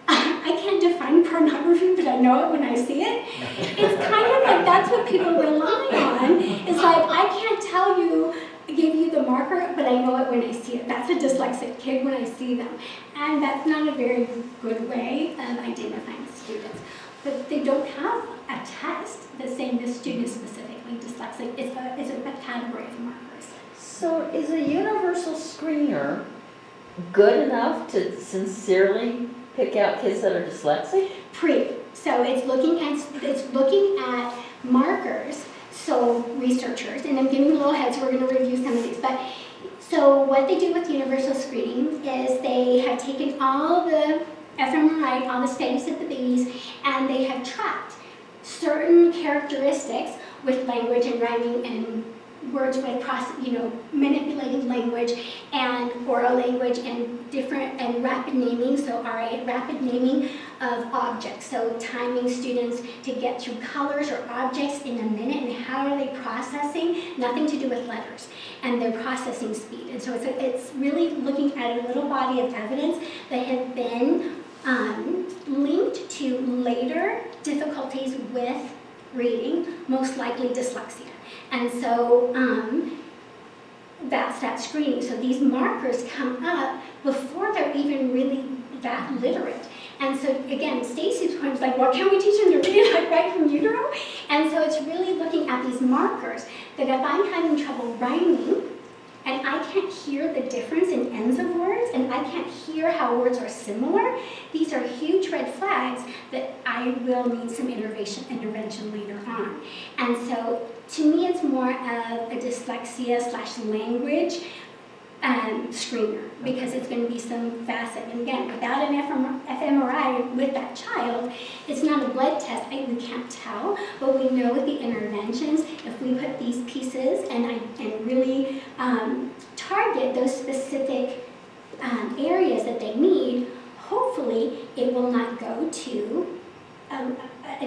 I can't define pornography, but I know it when I see it. It's kind of like that's what people rely on. It's like, I can't give you the marker, but I know it when I see it. That's a dyslexic kid when I see them. And that's not a very good way of identifying students. But they don't have a test that's saying this student is specifically dyslexic. It's a category of markers. So is a universal screener good enough to sincerely pick out kids that are dyslexic? So it's looking at markers. So researchers, and I'm giving a little head, so we're going to review some of these. But so what they do with universal screening is they have taken all the fMRI, all the studies of the babies, and they have tracked certain characteristics with language and rhyming and words with manipulating language and oral language and different and rapid naming, so rapid naming of objects. So timing students to get through colors or objects in a minute, and how are they processing? Nothing to do with letters and their processing speed. And so it's really looking at a little body of evidence that have been linked to later difficulties with reading, most likely dyslexia. And so that's that screening. So these markers come up before they're even really that literate. And so again, Stacy's point is like, well, can we teach them to read like right from utero? And so it's really looking at these markers that if I'm having trouble rhyming, and I can't hear the difference in ends of words, and I can't hear how words are similar, these are huge red flags that I will need some intervention later on. And so to me, it's more of a dyslexia/language screener, because it's going to be some facet. And again, without an fMRI with that child, it's not a blood test. We can't tell, but we know with the interventions, if we put these pieces and really target those specific areas that they need, hopefully it will not go to an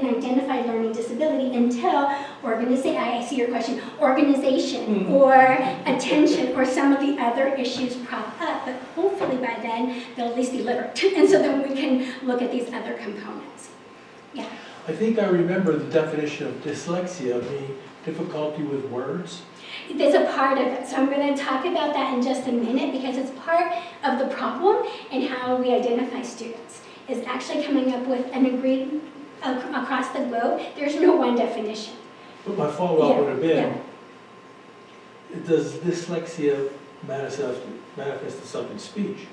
identified learning disability until I see your question, organization or attention or some of the other issues prop up, but hopefully by then they'll at least be literate. And so then we can look at these other components. Yeah. I think I remember the definition of dyslexia being difficulty with words. There's a part of it, so I'm going to talk about that in just a minute, because it's part of the problem in how we identify students, is actually coming up with an agreed across the globe. There's no one definition. But my follow-up would have been, does dyslexia manifest itself in speech?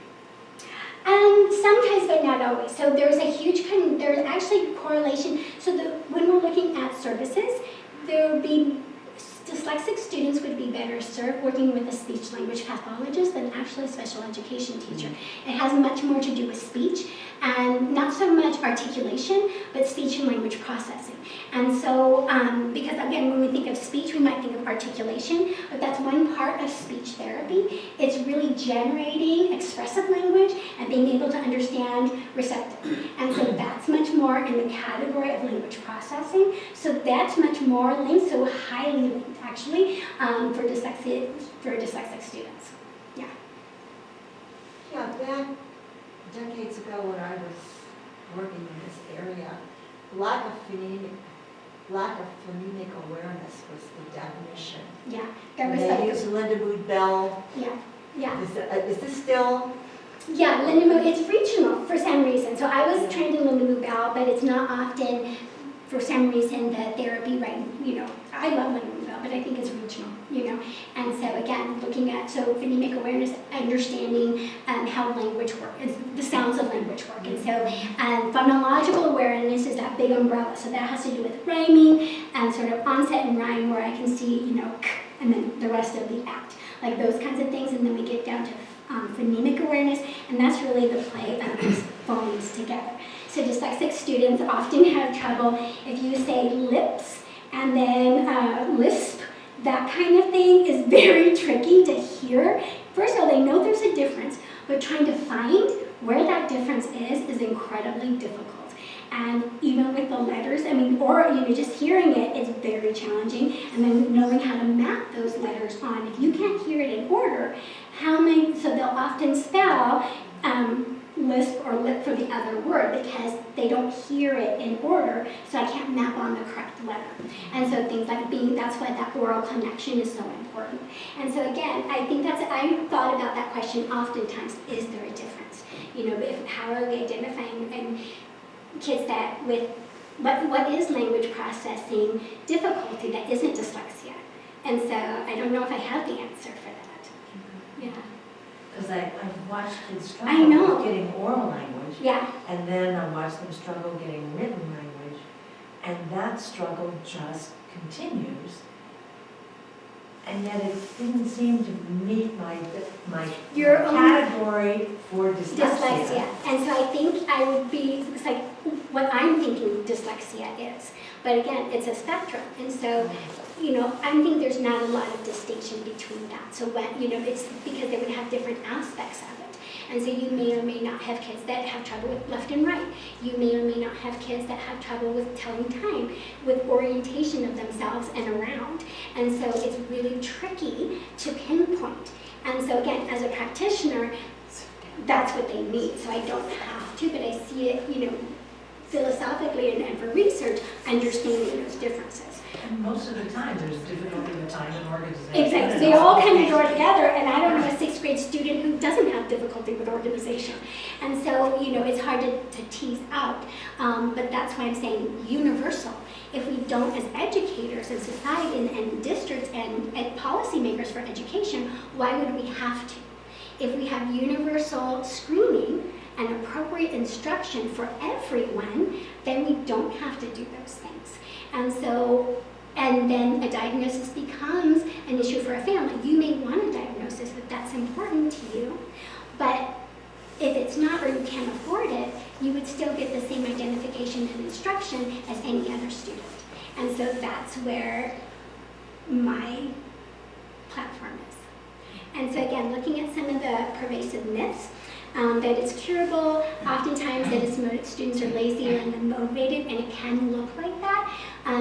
Sometimes, but not always. So there's actually correlation. So when we're looking at services, there would be dyslexic students would be better served working with a speech-language pathologist than actually a special education teacher. It has much more to do with speech, and not so much articulation, but speech and language processing. And so, because again, when we think of speech, we might think of articulation, but that's one part of speech therapy. It's really generating expressive language and being able to understand receptive. And so that's much more in the category of language processing. So that's much more linked, so highly linked actually, for dyslexic students. Yeah. Yeah, back decades ago when I was working in this area, lack of phonemic awareness was the definition. Yeah, there was They used Linda Mood Bell. Yeah. Is this still? Yeah, Linda Mood, it's regional for some reason. So I was trained in Linda Mood Bell, but it's not often, for some reason, the therapy, right, I love Linda Mood Bell, but I think it's regional, And so again, looking at, phonemic awareness, understanding how language works, the sounds of language work. And so phonological awareness is that big umbrella. So that has to do with rhyming and sort of onset and rhyme, where I can see, k, and then the rest of the act, like those kinds of things. And then we get down to phonemic awareness, and that's really the play of these phonemes together. So dyslexic students often have trouble if you say lips and then lisp. That kind of thing is very tricky to hear. First of all, they know there's a difference, but trying to find where that difference is incredibly difficult. And even with the letters, or just hearing it is very challenging, and then knowing how to map those letters on. If you can't hear it in order, so they'll often spell lisp or lip for the other word because they don't hear it in order, so I can't map on the correct letter. And so things like that's why that oral connection is so important. And so again, I thought about that question oftentimes, is there a difference? How are we identifying and kids that with what is language processing difficulty that isn't dyslexia? And so I don't know if I have the answer for that. Yeah. Because I've watched kids I struggle know. with getting oral language. Yeah. And then I watched them struggle getting written language. And that struggle just continues. and yet it didn't seem to meet my Your own- category for Dyslexia. And so I think I would be, it's like what I'm thinking dyslexia is. But again, it's a spectrum. And so, I think there's not a lot of distinction between that. So when, it's because they would have different aspects of it. And so you may or may not have kids that have trouble with left and right. You may or may not have kids that have trouble with telling time, with orientation of themselves and around. And so it's really tricky to pinpoint. And so again, as a practitioner, that's what they need. So I don't have to, but I see it, philosophically and for research, understanding those differences. And most of the time, there's difficulty with time and organization. Exactly. They all kind of go together, and I don't know a sixth grade student who doesn't have difficulty with organization. And so, it's hard to tease out, but that's why I'm saying universal. If we don't, as educators and society and districts and policymakers for education, why would we have to? If we have universal screening and appropriate instruction for everyone, then we don't have to do those things. And then a diagnosis becomes an issue for a family. You may want a diagnosis if that's important to you, but if it's not or you can't afford it, you would still get the same identification and instruction as any other student. And so that's where my platform is. And so again, looking at some of the pervasive myths, that it's curable, oftentimes that it's students are lazy and unmotivated, and it can look like that,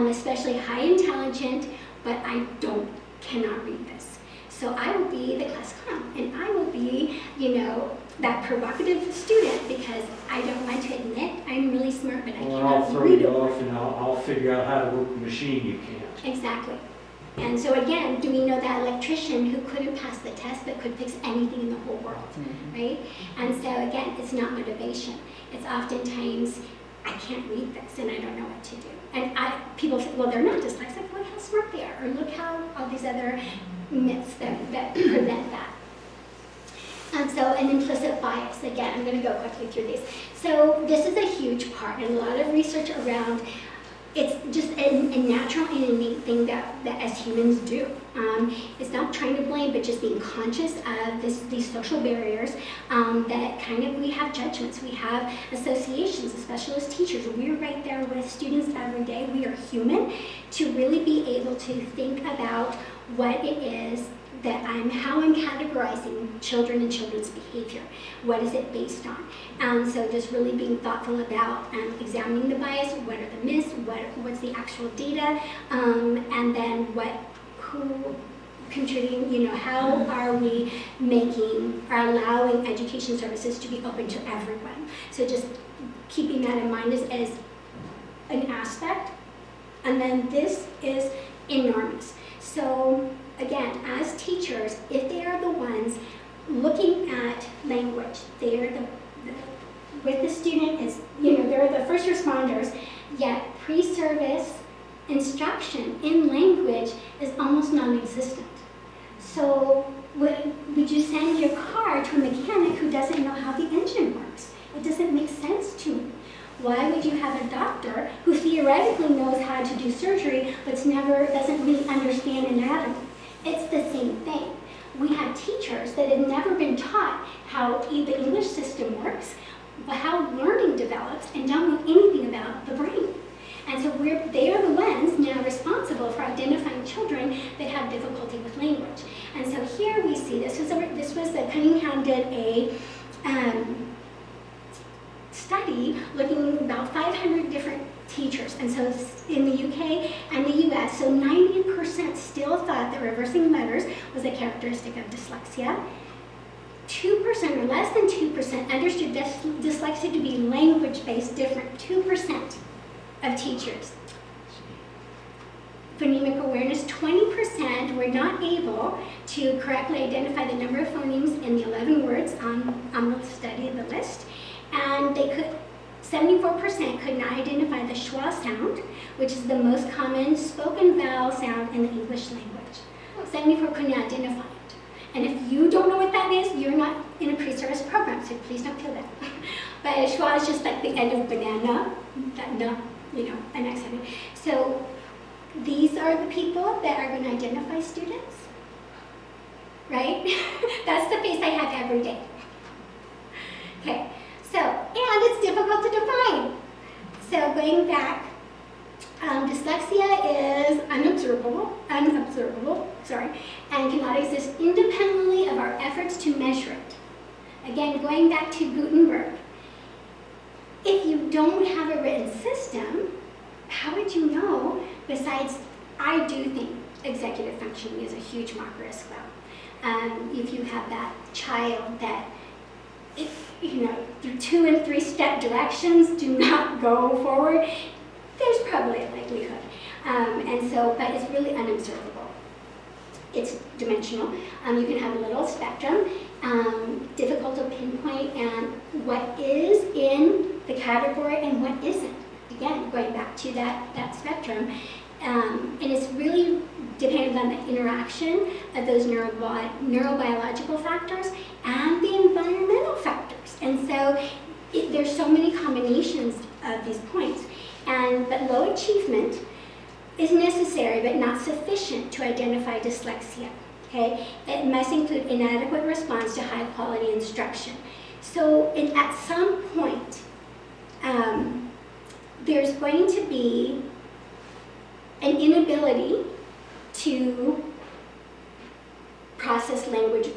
especially high intelligent, but I cannot read this. So I will be the class clown, and I will be, that provocative student because I don't like to admit I'm really smart, but I Well, I'll cannot throw read you it. off and I'll figure out how to work the machine you can't. Exactly. And so again, do we know that electrician who couldn't pass the test but could fix anything in the whole world, right? And so again, it's not motivation. It's oftentimes, I can't read this and I don't know what to do. And people say, well, they're not dyslexic, look how smart they are, or look how all these other myths that prevent that. And so an implicit bias, again, I'm going to go quickly through these. So this is a huge part, and a lot of research around, it's just a natural and innate thing that as humans do. It's not trying to blame, but just being conscious of these social barriers that we have judgments, we have associations, especially as teachers. We're right there with students every day. We are human to really be able to think about what it is how I'm categorizing children and children's behavior. What is it based on? So just really being thoughtful about examining the bias, what are the myths, what's the actual data, and then who contributing, how are we allowing education services to be open to everyone. So just keeping that in mind as an aspect. And then this is enormous. So again, as teachers, if they are the ones looking at language, they are with the student is, they're the first responders, yet pre-service instruction in language is almost non-existent. So would you send your car to a mechanic who doesn't know how the engine works? It doesn't make sense to me. Why would you have a doctor who theoretically knows how to do surgery but doesn't really understand anatomy? It's the same thing. We have teachers that have never been taught how the English system works, how learning develops, and don't know anything about the brain. And so they are the ones now responsible for identifying children that have difficulty with language. And so here we see, this was Cunningham did a study looking about 500 different teachers, and so in the UK and the US, so 90% still thought that reversing letters was a characteristic of dyslexia. 2% or less than 2% understood dyslexia to be language-based different, 2% of teachers. Phonemic awareness, 20% were not able to correctly identify the number of phonemes in the 11 words on the study of the list, and 74% could not identify the schwa sound, which is the most common spoken vowel sound in the English language. 74 could not identify it. And if you don't know what that is, you're not in a pre-service program, so please don't feel that. But schwa is just like the end of banana, an accent. So these are the people that are going to identify students. right? That's the face I have every day. Okay, so, and it's difficult to define. So going back, dyslexia is unobservable, and cannot exist independently of our efforts to measure it. Again, going back to Gutenberg, if you don't have a written system, how would you know? Besides, I do think executive functioning is a huge marker as well. If you have that child that, through 2 and 3 step directions do not go forward, there's probably a likelihood. But it's really unobservable. It's dimensional. You can have a little spectrum, difficult to pinpoint, and what is in the category and what isn't. Again, going back to that spectrum. And it's really dependent on the interaction of those neurobiological factors and the environmental factors. And so there's so many combinations of these points. But low achievement is necessary but not sufficient to identify dyslexia. Okay? It must include inadequate response to high quality instruction. So at some point, there's going to be an inability to process language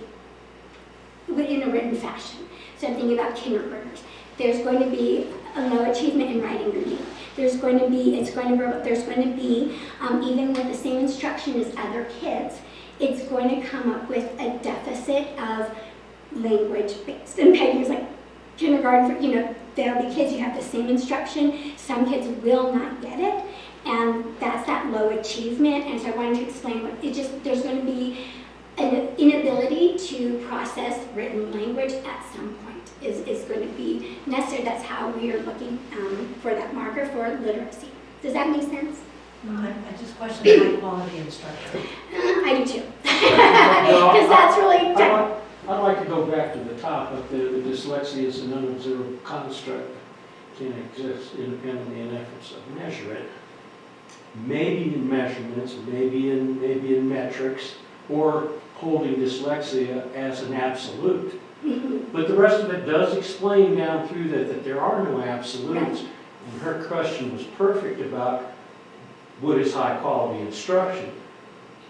in a written fashion. So I'm thinking about kindergartners. There's going to be a low achievement in writing reading. There's going to be, even with the same instruction as other kids, it's going to come up with a deficit of language based. And Peggy's like, kindergarten, there'll be kids, you have the same instruction. Some kids will not get it. And that's that low achievement. And so I wanted to explain there's going to be an inability to process written language at some point is going to be necessary. That's how we are looking for that marker for literacy. Does that make sense? I just question high quality instruction. I do too. Because that's really tough. I'd like to go back to the top of the dyslexia is an unobservable construct, can exist independently in efforts to measure it. Maybe in measurements, maybe in metrics, or holding dyslexia as an absolute. But the rest of it does explain down through that there are no absolutes. And her question was perfect about what is high quality instruction.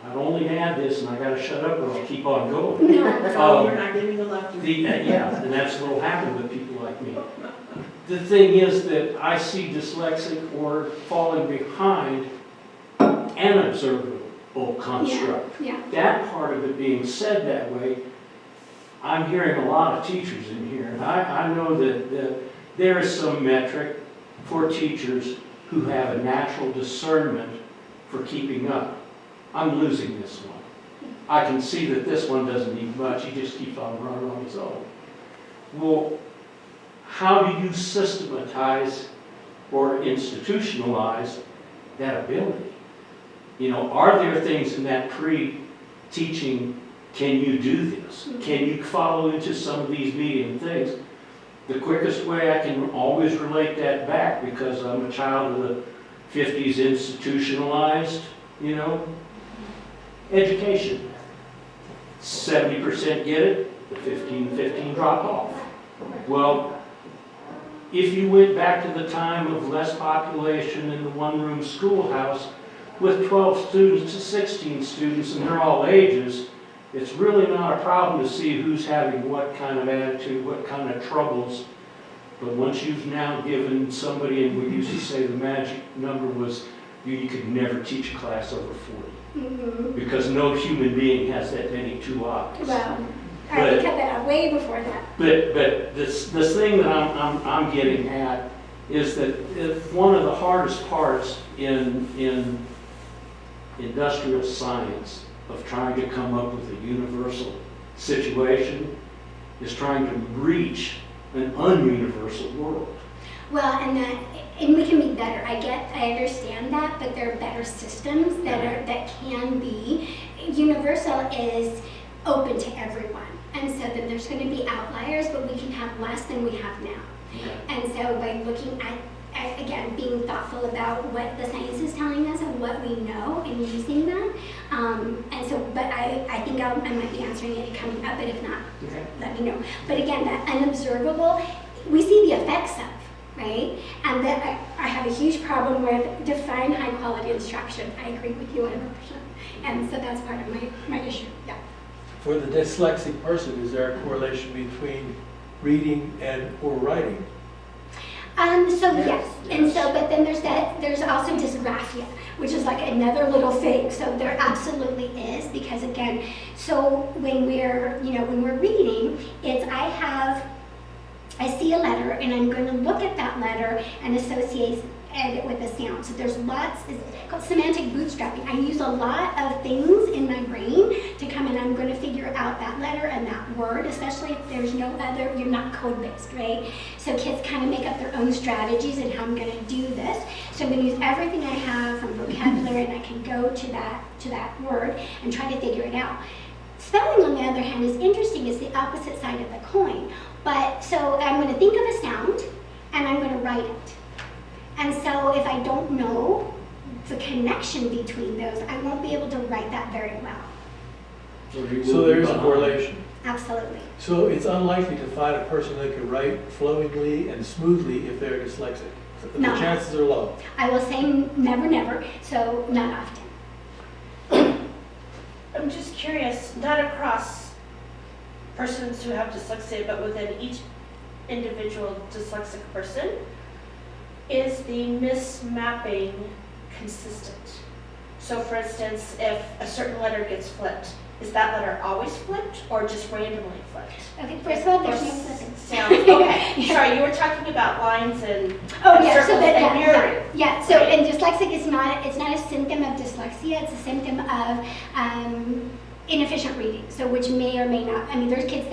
I'd only add this, and I got to shut up, or I'll keep on going. No, you're not giving a lecture. Yeah, and that's what'll happen with people like me. The thing is that I see dyslexic or falling behind an observable construct. Yeah. That part of it being said that way, I'm hearing a lot of teachers in here, and I know that there is some metric for teachers who have a natural discernment for keeping up. I'm losing this one. I can see that this one doesn't need much, he just keeps on running on his own. Well, how do you systematize or institutionalize that ability? Are there things in that pre-teaching, can you do this? Can you follow into some of these medium things? The quickest way I can always relate that back, because I'm a child of the 50s institutionalized, education. 70% get it, the 15 drop off. Well, if you went back to the time of less population in the one-room schoolhouse with 12 students to 16 students, and they're all ages, it's really not a problem to see who's having what kind of attitude, what kind of troubles. But once you've now given somebody, and we used to say the magic number was you could never teach a class over 40. Because no human being has that many two eyes. Well, I already cut that out way before that. But this thing that I'm getting at is that one of the hardest parts in industrial science of trying to come up with a universal situation is trying to reach an ununiversal world. Well, and we can be better. I understand that, but there are better systems that can be. Universal is open to everyone, and so then there's going to be outliers, but we can have less than we have now. Okay. And so by looking again, being thoughtful about what the science is telling us and what we know and using that. And so, but I think I might be answering it coming up, but if not, let me know. But again, that unobservable, we see the effects of, right? And that I have a huge problem with define high quality instruction. I agree with you 100%. And so that's part of my issue, yeah. For the dyslexic person, is there a correlation between reading and or writing? So yes, and so, but then there's also dysgraphia, which is like another little thing. So there absolutely is, because again, so when we're reading, it's I see a letter and I'm going to look at that letter and associate it with a sound. So there's lots, it's called semantic bootstrapping. I use a lot of things in my brain to come and I'm going to figure out that letter and that word, especially if there's no other, you're not code-based, right? So kids kind of make up their own strategies and how I'm going to do this. So I'm going to use everything I have from vocabulary and I can go to that word and try to figure it out. Spelling, on the other hand, is interesting. It's the opposite side of the coin. But so I'm going to think of a sound and I'm going to write it. And so if I don't know the connection between those, I won't be able to write that very well. So there's a correlation. Absolutely. So it's unlikely to find a person that can write flowingly and smoothly if they're dyslexic. The No. chances are low. I will say never, never, so not often. I'm just curious, not across persons who have dyslexia, but within each individual dyslexic person, is the mismapping consistent? So for instance, if a certain letter gets flipped, is that letter always flipped or just randomly flipped? Okay, first of all, there's no flipping. Sounds, okay, sorry, you were talking about lines and Oh yeah, so circles that, and mirroring. yeah. So and dyslexic is not a symptom of dyslexia. It's a symptom of inefficient reading. So which may or may not. I mean, there's kids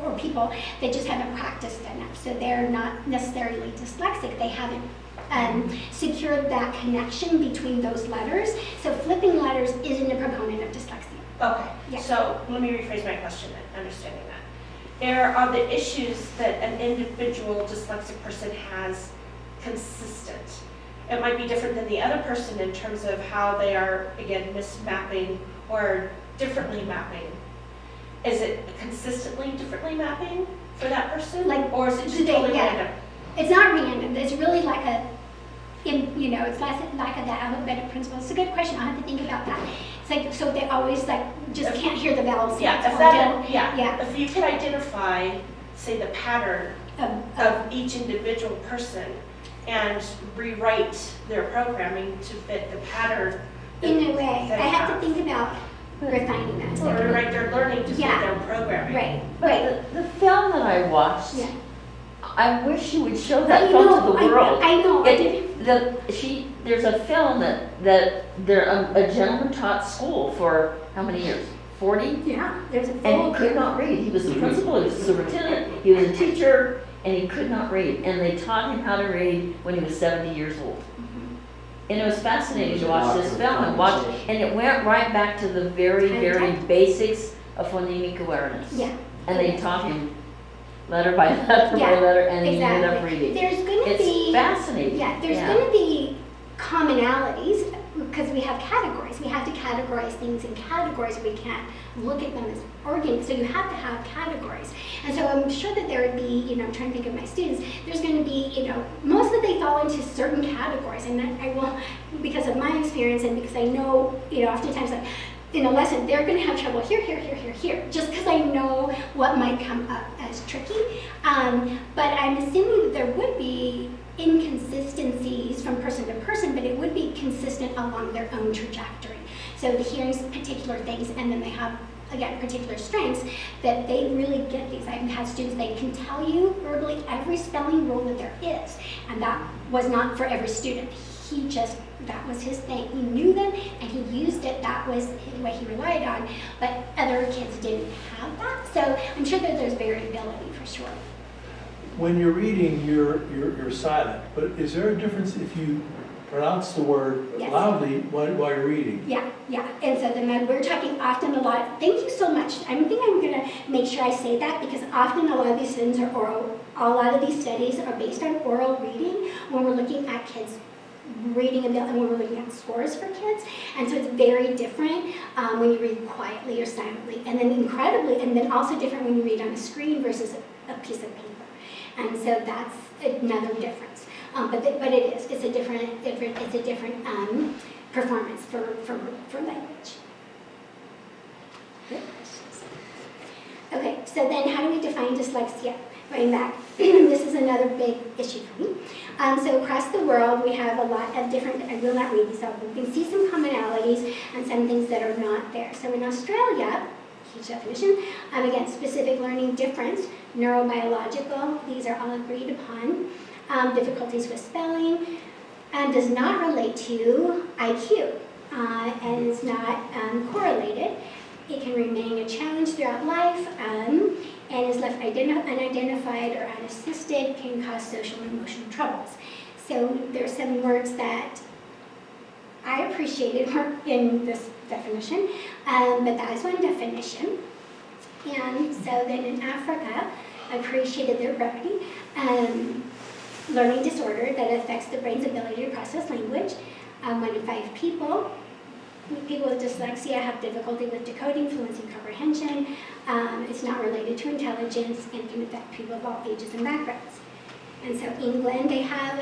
or people that just haven't practiced enough. So they're not necessarily dyslexic. They haven't secured that connection between those letters. So flipping letters isn't a proponent of dyslexia. Okay, Yeah. so let me rephrase my question then, understanding that. Are the issues that an individual dyslexic person has consistent? It might be different than the other person in terms of how they are, again, mismapping or differently mapping. Is it consistently differently mapping for that person? Or is it just totally random? It's not random. It's really like it's less like the alphabetic principle. It's a good question. I'll have to think about that. It's like, so they always just can't hear the vowel sounds. Yeah, if you could identify, say, the pattern of each individual person and rewrite their programming to fit the pattern. In a way, I have to think about refining that. Or rewrite their learning to fit their programming. Right. But the film that I watched, Yeah. I wish you would show that film to the world. I know. There's a film that a gentleman taught school for how many years? 40? Yeah, there's a And he could not read. He was the principal, he was the superintendent, he was a teacher, and he could not read. And they taught him how to read when he was 70 years old. And it was fascinating to watch this film and it went right back to the very, very basics of phonemic awareness. Yeah. And they taught him letter by letter by letter, and he ended up reading. There's going to be... It's fascinating. Yeah, there's going to be commonalities because we have categories. We have to categorize things in categories. We can't look at them as organs. So you have to have categories. And so I'm sure that there would be, I'm trying to think of my students, there's going to be, most of they fall into certain categories. And then I will, because of my experience and because I know, oftentimes in a lesson, they're going to have trouble here, just because I know what might come up as tricky. But I'm assuming that there would be inconsistencies from person to person, but it would be consistent along their own trajectory. So the hearing particular things, and then they have, again, particular strengths that they really get these. I've had students, they can tell you verbally every spelling rule that there is, and that was not for every student. That was his thing. He knew them and he used it. That was what he relied on. But other kids didn't have that. So I'm sure that there's variability for sure. When you're reading, you're silent. But is there a difference if you pronounce the word loudly while you're reading? Yeah. And so then we're talking often a lot. Thank you so much. I think I'm going to make sure I say that because often a lot of these studies are oral. A lot of these studies are based on oral reading when we're looking at kids reading and when we're looking at scores for kids. And so it's very different when you read quietly or silently. And then also different when you read on a screen versus a piece of paper. And so that's another difference. But it is. It's a different performance for language. Good questions. Okay, so then how do we define dyslexia? Going back, this is another big issue for me. So across the world, we have a lot of different, I will not read these out, but we can see some commonalities and some things that are not there. So in Australia, huge definition, again, specific learning difference, neurobiological, these are all agreed upon. Difficulties with spelling, does not relate to IQ, and is not correlated. It can remain a challenge throughout life, and is left unidentified or unassisted, can cause social and emotional troubles. So there's some words that I appreciated weren't in this definition, but that is one definition. And so then in Africa, I appreciated their brevity. Learning disorder that affects the brain's ability to process language. 1 in 5 people with dyslexia have difficulty with decoding, fluency, comprehension. It's not related to intelligence and can affect people of all ages and backgrounds. And so England, they have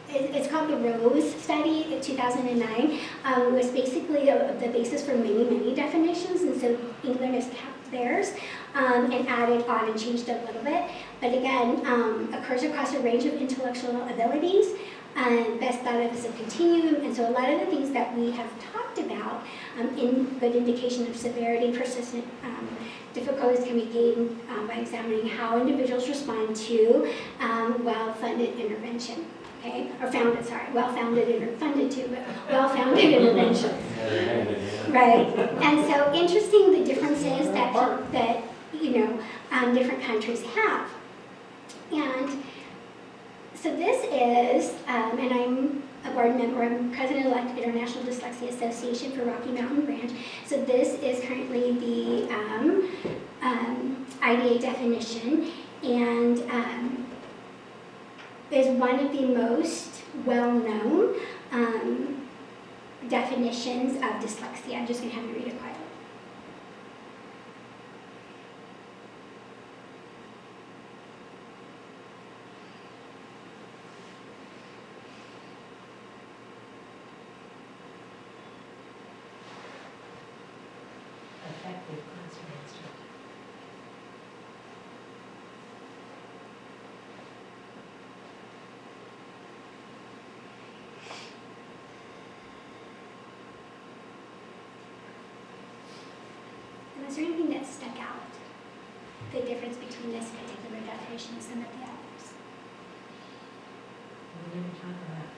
it's called the Rose Study in 2009. It was basically the basis for many, many definitions. And so England has kept theirs and added on and changed a little bit. But again, occurs across a range of intellectual abilities. Best thought of as a continuum, and so a lot of the things that we have talked about in good indication of severity, persistent difficulties can be gained by examining how individuals respond to well-funded intervention, okay, or funded too, but well-founded intervention, right? And so interesting the differences that different countries have, and. So this is, and I'm a board member, I'm president-elect International Dyslexia Association for Rocky Mountain Branch. So this is currently the IDA definition, and is one of the most well-known definitions of dyslexia. I'm just going to have you read it quietly. Effective classroom instruction. And is there anything that stuck out? The difference between this particular definition and some of the others? We didn't talk about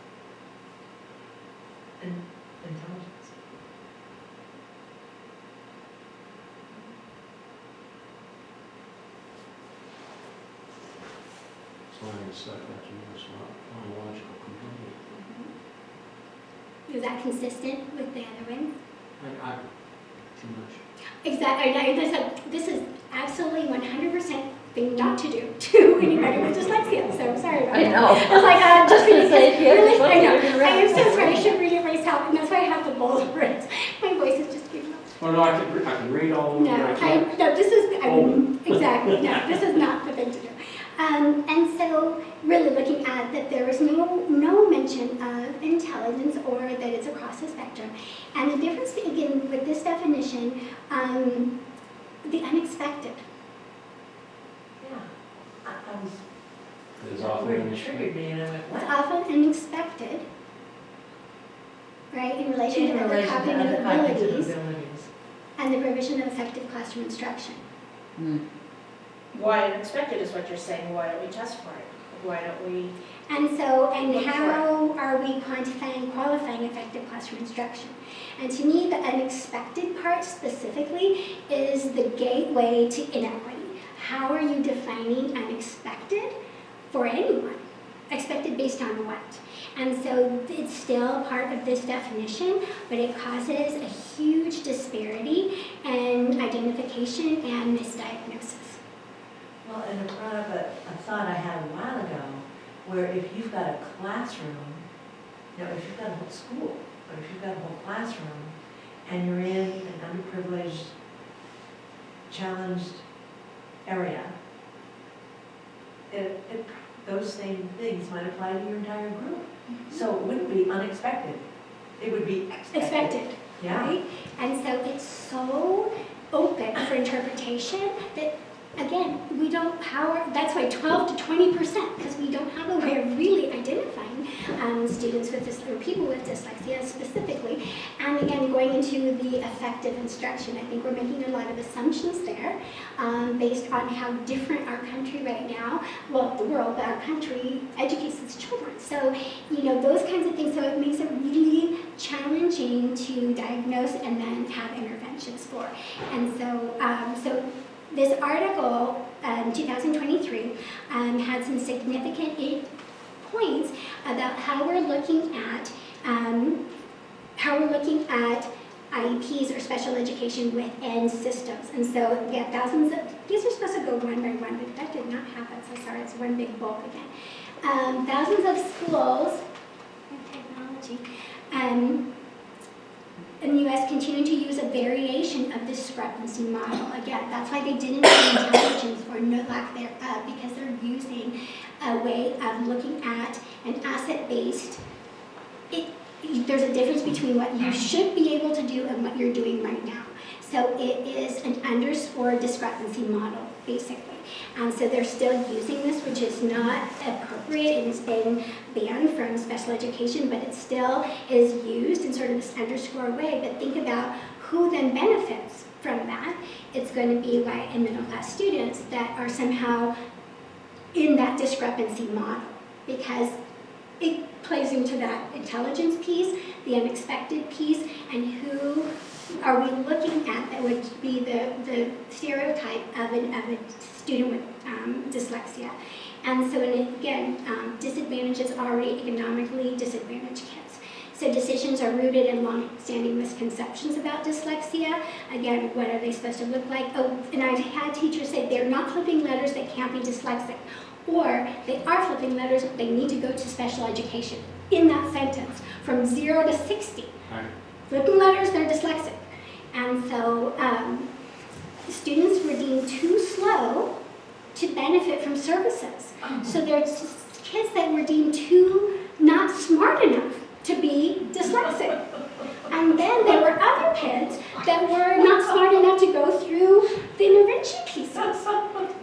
intelligence. Learning stuff that you was not chronological completely. Is that consistent with the other ones? Too much. Exactly. This is absolutely 100% thing not to do to anybody with dyslexia. So sorry about that. I know. I was like, just because really, I know. You're I am so right. sorry. I should read it myself, and that's why I have the bold words. My voice is just giving up. Well, no, I can read all of them, but I can't. Exactly. No, this is not the thing to do. And so really looking at that there is no mention of intelligence or that it's across the spectrum. And the difference, again, with this definition, the unexpected. Yeah. I was, It's that often word an triggered me and I went, It's what? often unexpected, right, in relation to other cognitive abilities and the provision of effective classroom instruction. Why unexpected is what you're saying, why don't we test for it? Why don't we? And so, and Look for how are we quantifying and qualifying effective classroom instruction? And to me, the unexpected part specifically is the gateway to inequity. How are you defining unexpected for anyone? Expected based on what? And so it's still part of this definition, but it causes a huge disparity in identification and misdiagnosis. Well, and it brought up a thought I had a while ago, where if you've got a classroom, if you've got a whole school, but if you've got a whole classroom, and you're in an underprivileged, challenged area, those same things might apply to your entire group. So it wouldn't be unexpected. It would be expected. Yeah. Right? And so it's so open for interpretation that, again, we don't power, that's why 12 to 20%, because we don't have a way of really identifying students with this, or people with dyslexia specifically. And again, going into the effective instruction, I think we're making a lot of assumptions there based on how different our country right now, well, the world, but our country educates its children. So, those kinds of things, so it makes it really challenging to diagnose and then have interventions for. And so this article, 2023, had some significant points about how we're looking at IEPs or special education within systems. And so we have thousands of, these are supposed to go one by one, but that did not happen, so sorry, it's one big bulk again. Thousands of schools, technology, in the U.S. continue to use a variation of discrepancy model. Again, that's why they didn't see intelligence or no lack thereof, because they're using a way of looking at an asset-based. There's a difference between what you should be able to do and what you're doing right now. So it is an underscore discrepancy model, basically. And so they're still using this, which is not appropriate and has been banned from special education, but it still is used in sort of this underscore way. But think about who then benefits from that. It's going to be white and middle class students that are somehow in that discrepancy model, because it plays into that intelligence piece, the unexpected piece, and who are we looking at that would be the stereotype of a student with dyslexia. And so, again, disadvantages already economically disadvantaged kids. So decisions are rooted in long-standing misconceptions about dyslexia. Again, what are they supposed to look like? Oh, and I've had teachers say they're not flipping letters, they can't be dyslexic. Or they are flipping letters, they need to go to special education. In that sentence, from 0 to 60. Right. Flipping letters, they're dyslexic. And so students were deemed too slow to benefit from services. So there's kids that were deemed too not smart enough to be dyslexic. And then there were other kids that were not smart enough to go through the intervention pieces.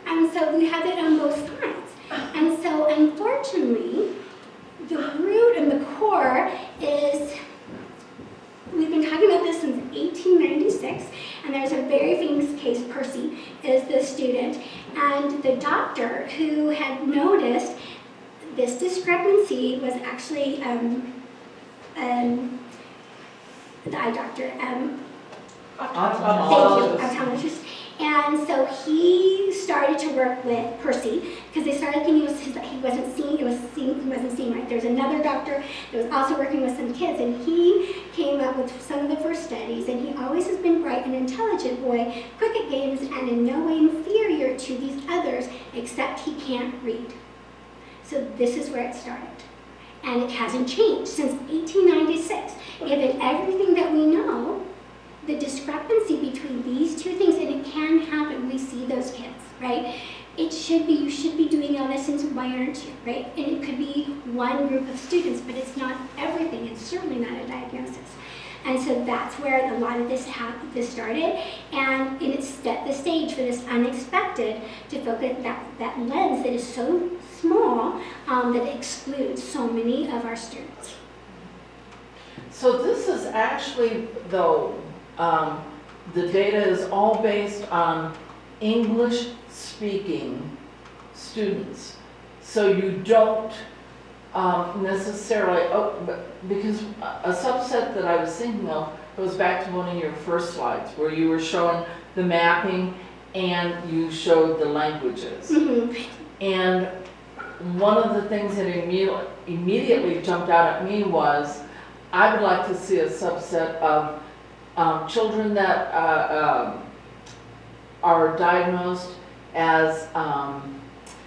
And so we have it on both sides. And so unfortunately, the root and the core is, we've been talking about this since 1896, and there's a very famous case, Percy is the student, and the doctor who had noticed this discrepancy was actually the eye doctor, optometrist. And so he started to work with Percy because they started thinking he wasn't seeing right. There's another doctor that was also working with some kids, and he came up with some of the first studies, and he always has been bright and intelligent boy, quick at games, and in no way inferior to these others, except he can't read. So this is where it started. And it hasn't changed since 1896. Given everything that we know, the discrepancy between these two things, and it can happen, we see those kids, right? It should be, you should be doing all this, and why aren't you, right? And it could be one group of students, but it's not everything, it's certainly not a diagnosis. And so that's where a lot of this started, and it set the stage for this unexpected to focus that lens that is so small that excludes so many of our students. So this is actually, though, the data is all based on English-speaking students. So you don't necessarily, because a subset that I was thinking of goes back to one of your first slides where you were showing the mapping and you showed the languages. Mm-hmm. And one of the things that immediately jumped out at me was, I would like to see a subset of children that are diagnosed as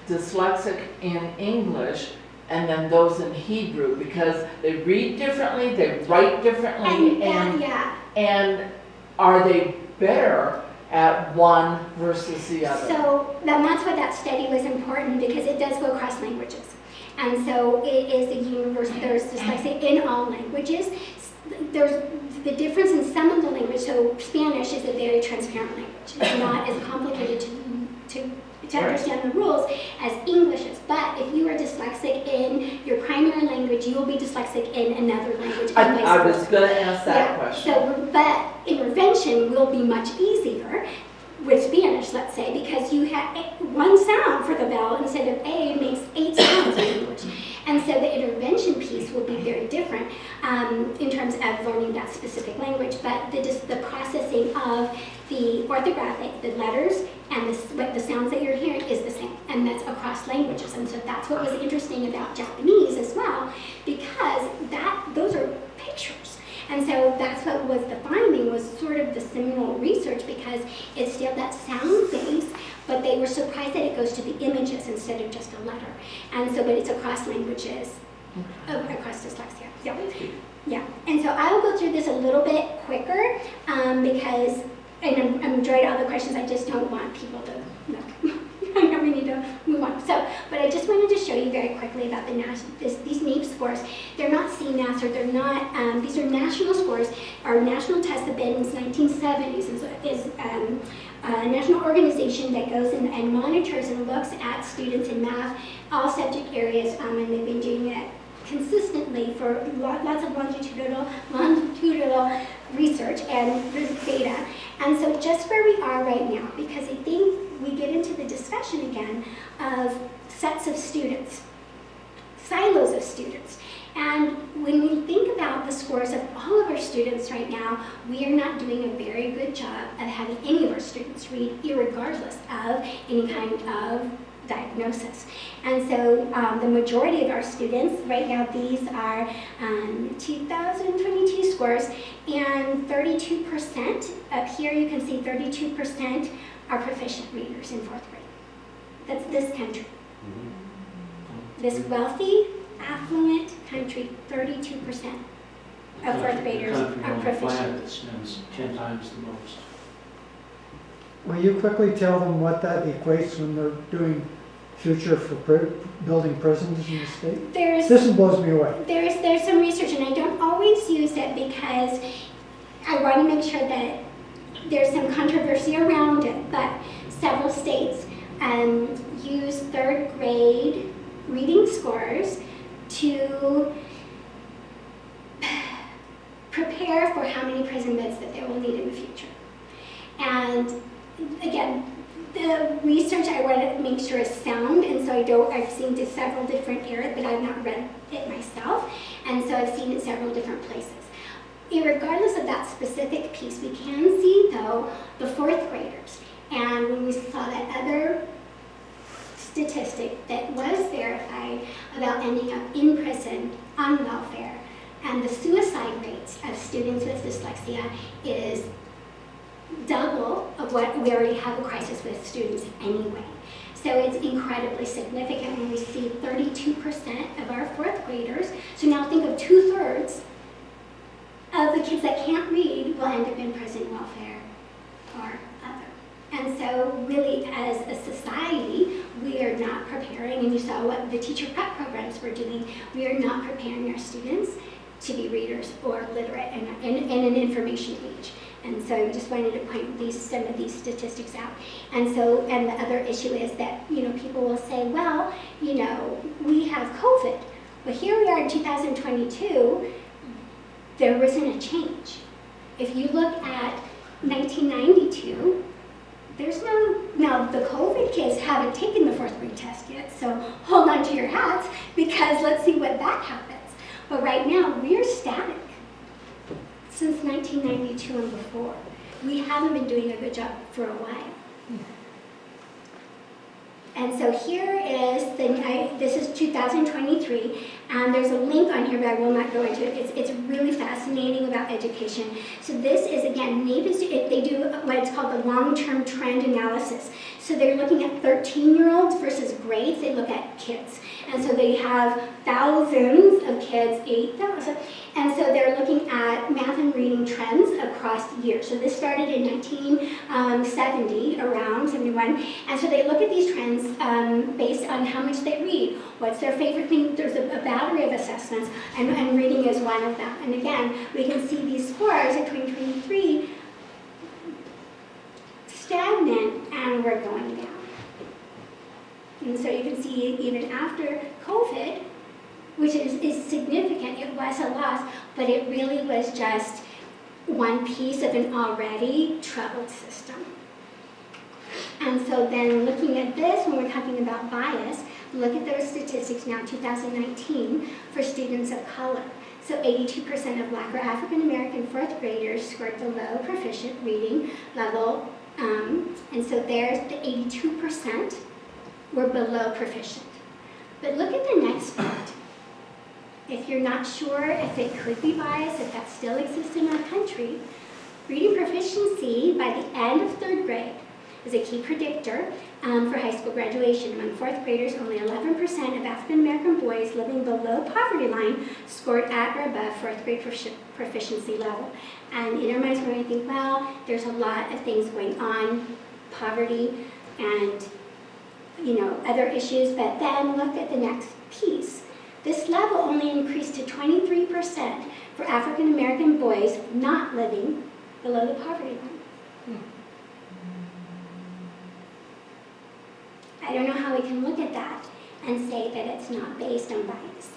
dyslexic in English, and then those in Hebrew, because they read differently, they write differently, and are they better at one versus the other? So that's why that study was important, because it does go across languages. And so it is a universal, there's dyslexia in all languages. There's the difference in some of the language, so Spanish is a very transparent language. It's not as complicated to understand the rules as English is. But if you are dyslexic in your primary language, you will be dyslexic in another language. I was going to ask that question. So, but intervention will be much easier with Spanish, let's say, because you have one sound for the vowel instead of A makes 8 sounds in English. And so the intervention piece will be very different in terms of learning that specific language, but the processing of the orthographic, the letters, and the sounds that you're hearing is the same, and that's across languages. And so that's what was interesting about Japanese as well, because those are pictures. And so that's what was the finding, was sort of the seminal research, because it's still that sound base, but they were surprised that it goes to the images instead of just a letter. And so, but it's across languages, across dyslexia. Yeah. And so I will go through this a little bit quicker because, and I'm enjoying all the questions, I just don't want people to know. I know we need to move on. So, but I just wanted to show you very quickly about these NAEP scores. They're not CNAS, or they're not, these are national scores. Our national tests have been since 1970s, and so is a national organization that goes and monitors and looks at students in math, all subject areas, and they've been doing it consistently for lots of longitudinal research and Veta. And so just where we are right now, because I think we get into the discussion again of sets of students, silos of students. And when we think about the scores of all of our students right now, we are not doing a very good job of having any of our students read, irregardless of any kind of diagnosis. And so the majority of our students, right now these are 2022 scores, and 32%, up here you can see 32% are proficient readers in 4th grade. That's this country. This wealthy, affluent country, 32% of 4th graders are proficient. Planet spends 10 times the most. Will you quickly tell them what that equates when they're doing future for building prisons in the state? This one blows me away. There's some research, and I don't always use it because I want to make sure that there's some controversy around it, but several states use 3rd grade reading scores to prepare for how many prison beds that they will need in the future. And again, the research I want to make sure is sound, and so I've seen several different areas, but I've not read it myself, and so I've seen it several different places. Irregardless of that specific piece, we can see, though, the 4th graders. And when we saw that other statistic that was verified about ending up in prison on welfare, and the suicide rates of students with dyslexia is double of what we already have a crisis with students anyway. So it's incredibly significant when we see 32% of our 4th graders. So now think of 2/3 of the kids that can't read will end up in prison, welfare, or other. And so really as a society, we are not preparing, and you saw what the teacher prep programs were doing, we are not preparing our students to be readers or literate in an information age. And so I just wanted to point some of these statistics out. And so, and the other issue is that, people will say, well, we have COVID. Well, here we are in 2022, there isn't a change. If you look at 1992, now the COVID kids haven't taken the 4th grade test yet, so hold on to your hats, because let's see what that happens. But right now, we're static since 1992 and before. We haven't been doing a good job for a while. And so here is, this is 2023, and there's a link on here, but I will not go into it. It's really fascinating about education. So this is, again, they do what is called the long-term trend analysis. So they're looking at 13-year-olds versus grades. They look at kids. And so they have thousands of kids, 8,000. And so they're looking at math and reading trends across the year. So this started in 1970, around 71. And so they look at these trends based on how much they read. What's their favorite thing? There's a battery of assessments, and reading is one of them. And again, we can see these scores in 2023 stagnant, and we're going down. And so you can see even after COVID, which is significant, it was a loss, but it really was just one piece of an already troubled system. And so then looking at this, when we're talking about bias, look at those statistics now, 2019, for students of color. So 82% of Black or African American fourth graders scored below proficient reading level. And so there's the 82% were below proficient. But look at the next part. If you're not sure if it could be bias, if that still exists in our country, reading proficiency by the end of third grade is a key predictor for high school graduation. Among fourth graders, only 11% of African American boys living below poverty line scored at or above fourth grade proficiency level. And in our minds, when we think, well, there's a lot of things going on, poverty and other issues, but then look at the next piece. This level only increased to 23% for African American boys not living below the poverty line. I don't know how we can look at that and say that it's not based on bias.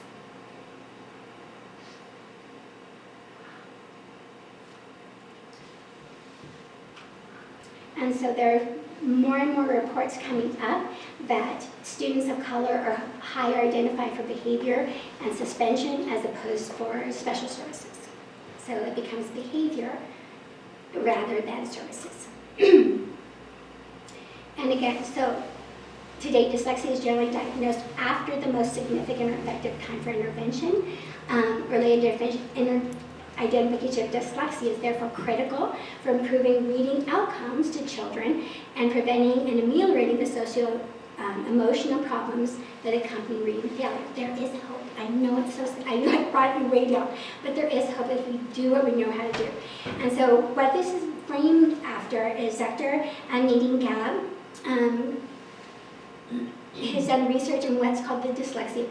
And so there are more and more reports coming up that students of color are higher identified for behavior and suspension as opposed for special services. So it becomes behavior rather than services. And again, so to date, dyslexia is generally diagnosed after the most significant or effective time for intervention. Early identification of dyslexia is therefore critical for improving reading outcomes to children and preventing and ameliorating the socio-emotional problems that accompany reading failure. There is hope. I know it's so sad. I know I brought you way down, but there is hope if we do what we know how to do. And so what this is framed after is Dr. Nadine Gabb has done research in what's called the dyslexia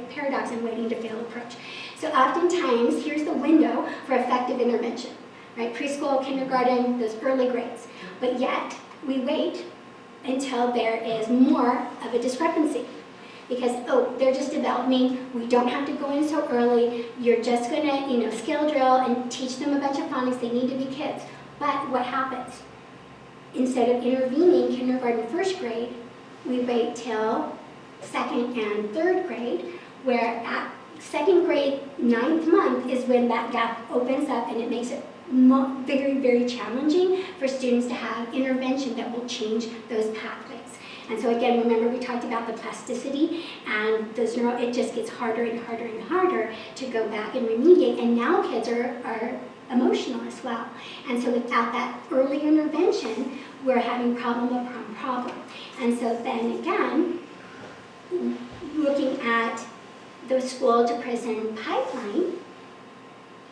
paradox and waiting to fail approach. So oftentimes, here's the window for effective intervention, right? Preschool, kindergarten, those early grades. But yet, we wait until there is more of a discrepancy. Because, oh, they're just developing, we don't have to go in so early, you're just gonna, skill drill and teach them a bunch of phonics, they need to be kids. But what happens? Instead of intervening kindergarten, first grade, we wait till second and third grade, where at second grade, 9th month is when that gap opens up and it makes it very, very challenging for students to have intervention that will change those pathways. And so again, remember we talked about the plasticity and those it just gets harder and harder and harder to go back and remediate. And now kids are emotional as well. And so without that early intervention, we're having problem upon problem. And so then again, looking at the school to prison pipeline,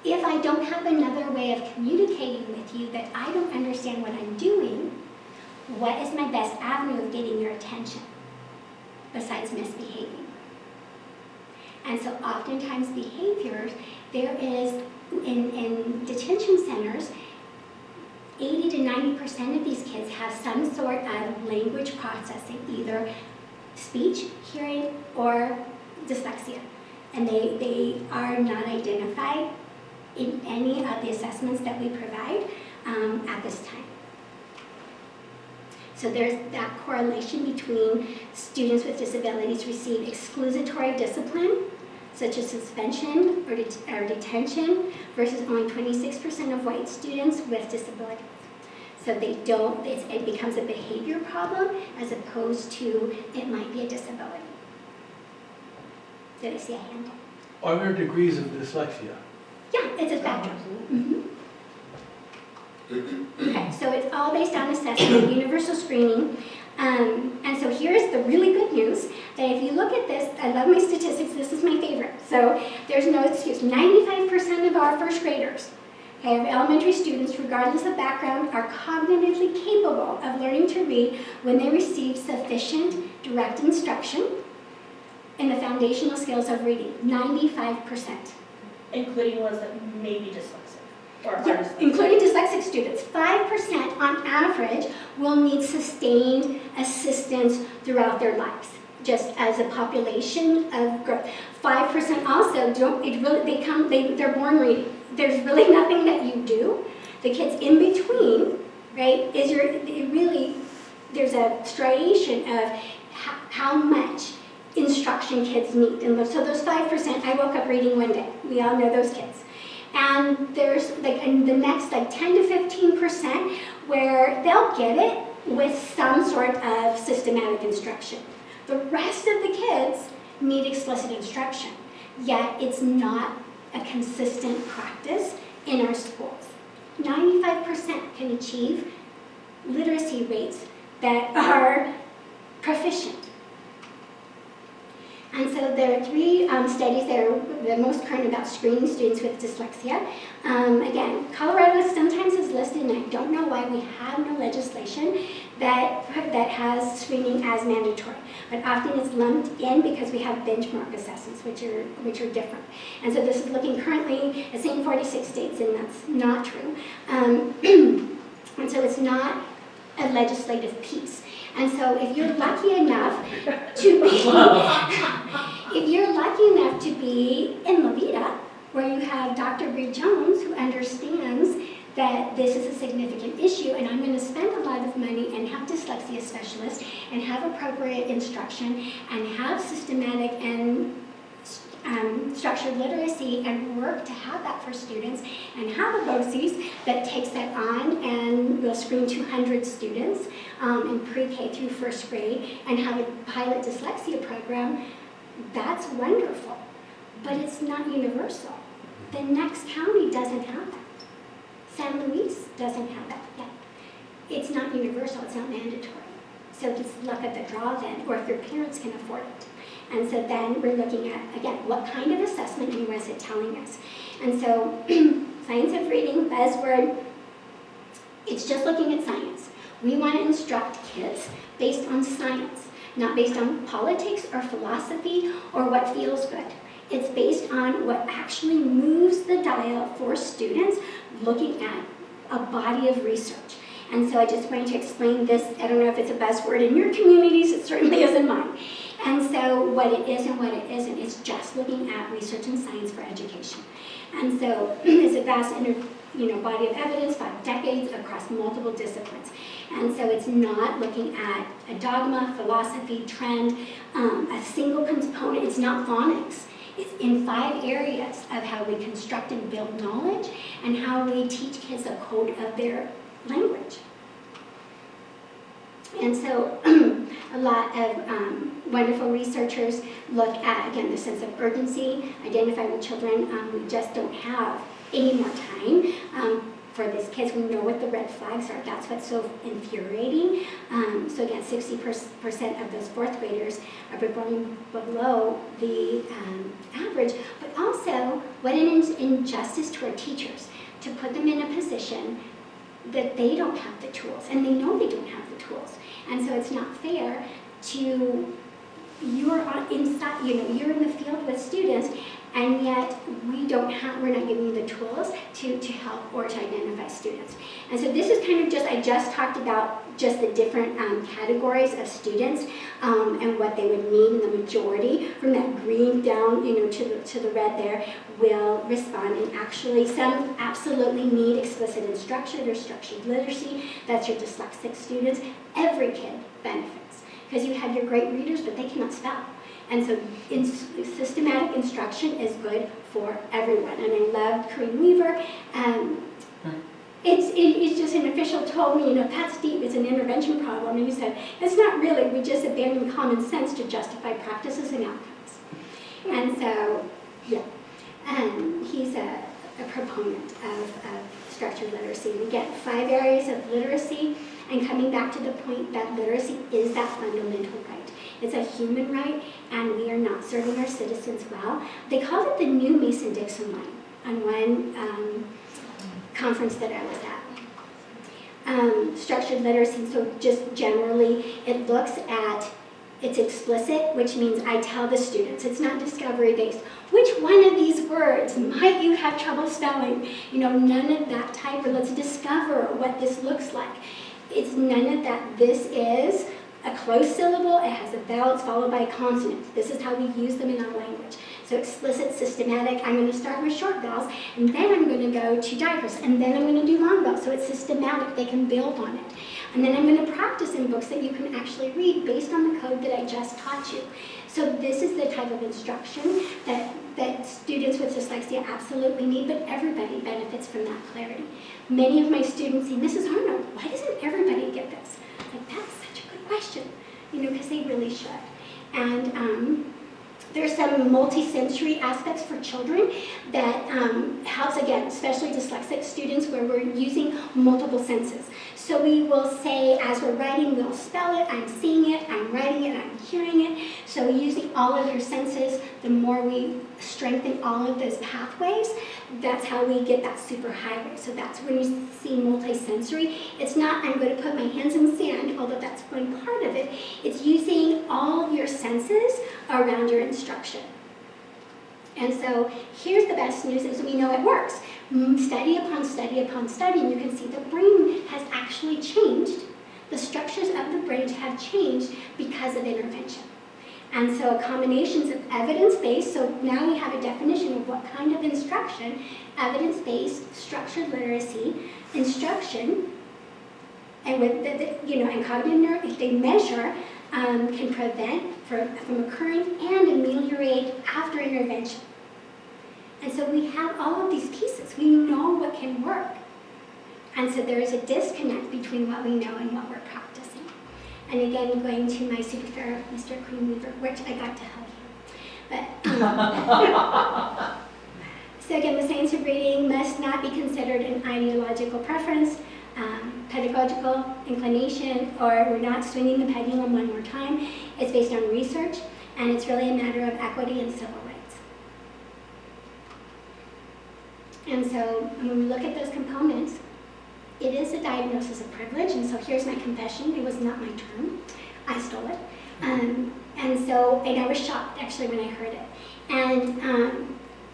if I don't have another way of communicating with you that I don't understand what I'm doing, what is my best avenue of getting your attention besides misbehaving? And so oftentimes behaviors, there is, in detention centers, 80 to 90% of these kids have some sort of language processing, either speech, hearing, or dyslexia. And they are not identified in any of the assessments that we provide at this time. So there's that correlation between students with disabilities receive exclusatory discipline, such as suspension or detention, versus only 26% of white students with disabilities. So they don't, it becomes a behavior problem as opposed to it might be a disability. Did I see a hand? Are there degrees of dyslexia? Yeah, it's a spectrum. Okay, so it's all based on assessment, universal screening. And so here's the really good news, that if you look at this, I love my statistics, this is my favorite. So there's no excuse. 95% of our first graders, okay, of elementary students, regardless of background, are cognitively capable of learning to read when they receive sufficient direct instruction in the foundational skills of reading. 95%. Including ones that may be dyslexic. Or are Yeah, dyslexic. including dyslexic students. 5% on average will need sustained assistance throughout their lives, just as a population of growth. 5% also don't, they're born reading. There's really nothing that you do. The kids in between, right, there's a striation of how much instruction kids need. And so those 5%, I woke up reading one day. We all know those kids. And there's and the next 10 to 15% where they'll get it with some sort of systematic instruction. The rest of the kids need explicit instruction, yet it's not a consistent practice in our schools. 95% can achieve literacy rates that are proficient. And so there are 3 studies that are the most current about screening students with dyslexia. Again, Colorado sometimes is listed, and I don't know why we have no legislation that has screening as mandatory. But often it's lumped in because we have benchmark assessments, which are different. And so this is looking currently at saying 46 states, and that's not true. And so it's not a legislative piece. And so if you're lucky enough to be in La Veta, where you have Dr. Bree Jones, who understands that this is a significant issue, and I'm going to spend a lot of money and have dyslexia specialists and have appropriate instruction and have systematic and structured literacy and work to have that for students, and have a BOCES that takes that on and will screen 200 students in pre-K through first grade and have a pilot dyslexia program. That's wonderful, but it's not universal. The next county doesn't have that. San Luis doesn't have that yet. It's not universal, it's not mandatory. So it's luck of the draw then, or if your parents can afford it. And so then we're looking at, again, what kind of assessment and what is it telling us? And so science of reading, buzzword, it's just looking at science. We want to instruct kids based on science, not based on politics or philosophy or what feels good. It's based on what actually moves the dial for students looking at a body of research. And so I just wanted to explain this. I don't know if it's a buzzword in your communities, it certainly is in mine. And so what it is and what it isn't, it's just looking at research and science for education. And so it's a vast body of evidence, 5 decades across multiple disciplines. And so it's not looking at a dogma, philosophy, trend, a single component. It's not phonics. It's in 5 areas of how we construct and build knowledge and how we teach kids a code of their language. And so a lot of wonderful researchers look at, again, the sense of urgency, identify with children. We just don't have any more time for these kids. We know what the red flags are. That's what's so infuriating. So again, 60% of those 4th graders are performing below the average, but also what an injustice to our teachers to put them in a position that they don't have the tools, and they know they don't have the tools. And so it's not fair to, you're in the field with students, and yet we're not giving you the tools to help or to identify students. And so this is kind of I just talked about just the different categories of students and what they would need, and the majority from that green down to the red there will respond. And actually some absolutely need explicit instruction or structured literacy. That's your dyslexic students. Every kid benefits because you have your great readers, but they cannot spell. And so systematic instruction is good for everyone. And I loved Corinne Weaver. It's just an official told me, that's deep, it's an intervention problem. And he said, it's not really, we just abandon common sense to justify practices and outcomes. And so, yeah, he's a proponent of structured literacy. And again, 5 areas of literacy, and coming back to the point that literacy is that fundamental right. It's a human right, and we are not serving our citizens well. They called it the new Mason-Dixon line on one conference that I was at. Structured literacy, so just generally, it looks at, it's explicit, which means I tell the students, it's not discovery-based. Which one of these words might you have trouble spelling? None of that type, or let's discover what this looks like. It's none of that. This is a closed syllable, it has a vowel, it's followed by a consonant. This is how we use them in our language. So explicit, systematic, I'm going to start with short vowels, and then I'm going to go to diacritics, and then I'm going to do long vowels. So it's systematic, they can build on it. And then I'm going to practice in books that you can actually read based on the code that I just taught you. So this is the type of instruction that students with dyslexia absolutely need, but everybody benefits from that clarity. Many of my students say, Mrs. Arnold, why doesn't everybody get this? Like, that's such a good question, because they really should. And there's some multi-sensory aspects for children that helps, again, especially dyslexic students, where we're using multiple senses. So we will say, as we're writing, we'll spell it, I'm seeing it, I'm writing it, I'm hearing it. So using all of your senses, the more we strengthen all of those pathways, that's how we get that super highway. So that's when you see multi-sensory. It's not, I'm going to put my hands in sand, although that's one part of it. It's using all of your senses around your instruction. And so here's the best news is we know it works. Study upon study upon study, and you can see the brain has actually changed. The structures of the brain have changed because of intervention. And so combinations of evidence-based, so now we have a definition of what kind of instruction, evidence-based, structured literacy, instruction, and with and cognitive neuro, if they measure, can prevent from occurring and ameliorate after intervention. And so we have all of these pieces. We know what can work. And so there is a disconnect between what we know and what we're practicing. And again, going to my superstar, Mr. Queenweaver, which I got to help you. But so again, the science of reading must not be considered an ideological preference, pedagogical inclination, or we're not swinging the pendulum one more time. It's based on research, and it's really a matter of equity and civil rights. And so when we look at those components, it is a diagnosis of privilege, and so here's my confession. It was not my term. I stole it. And I was shocked, actually, when I heard it. And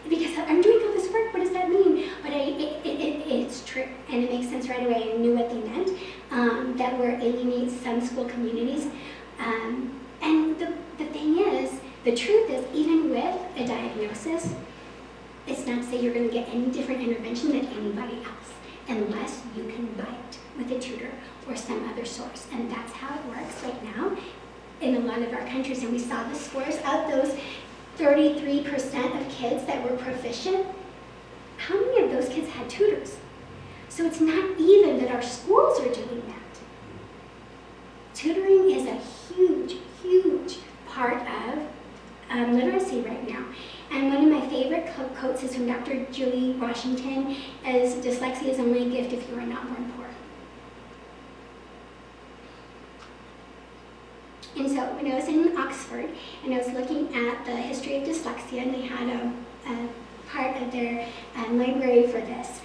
because I'm doing all this work, what does that mean? But it's true, and it makes sense right away. I knew what they meant, that we're alienating some school communities. And the thing is, the truth is, even with a diagnosis, it's not to say you're going to get any different intervention than anybody else, unless you can buy it with a tutor or some other source. And that's how it works right now in a lot of our countries. And we saw the scores of those 33% of kids that were proficient. How many of those kids had tutors? So it's not even that our schools are doing that. Tutoring is a huge, huge part of literacy right now. And one of my favorite quotes is from Dr. Julie Washington, as dyslexia is only a gift if you are not born poor. And so when I was in Oxford and I was looking at the history of dyslexia, and they had a part of their library for this.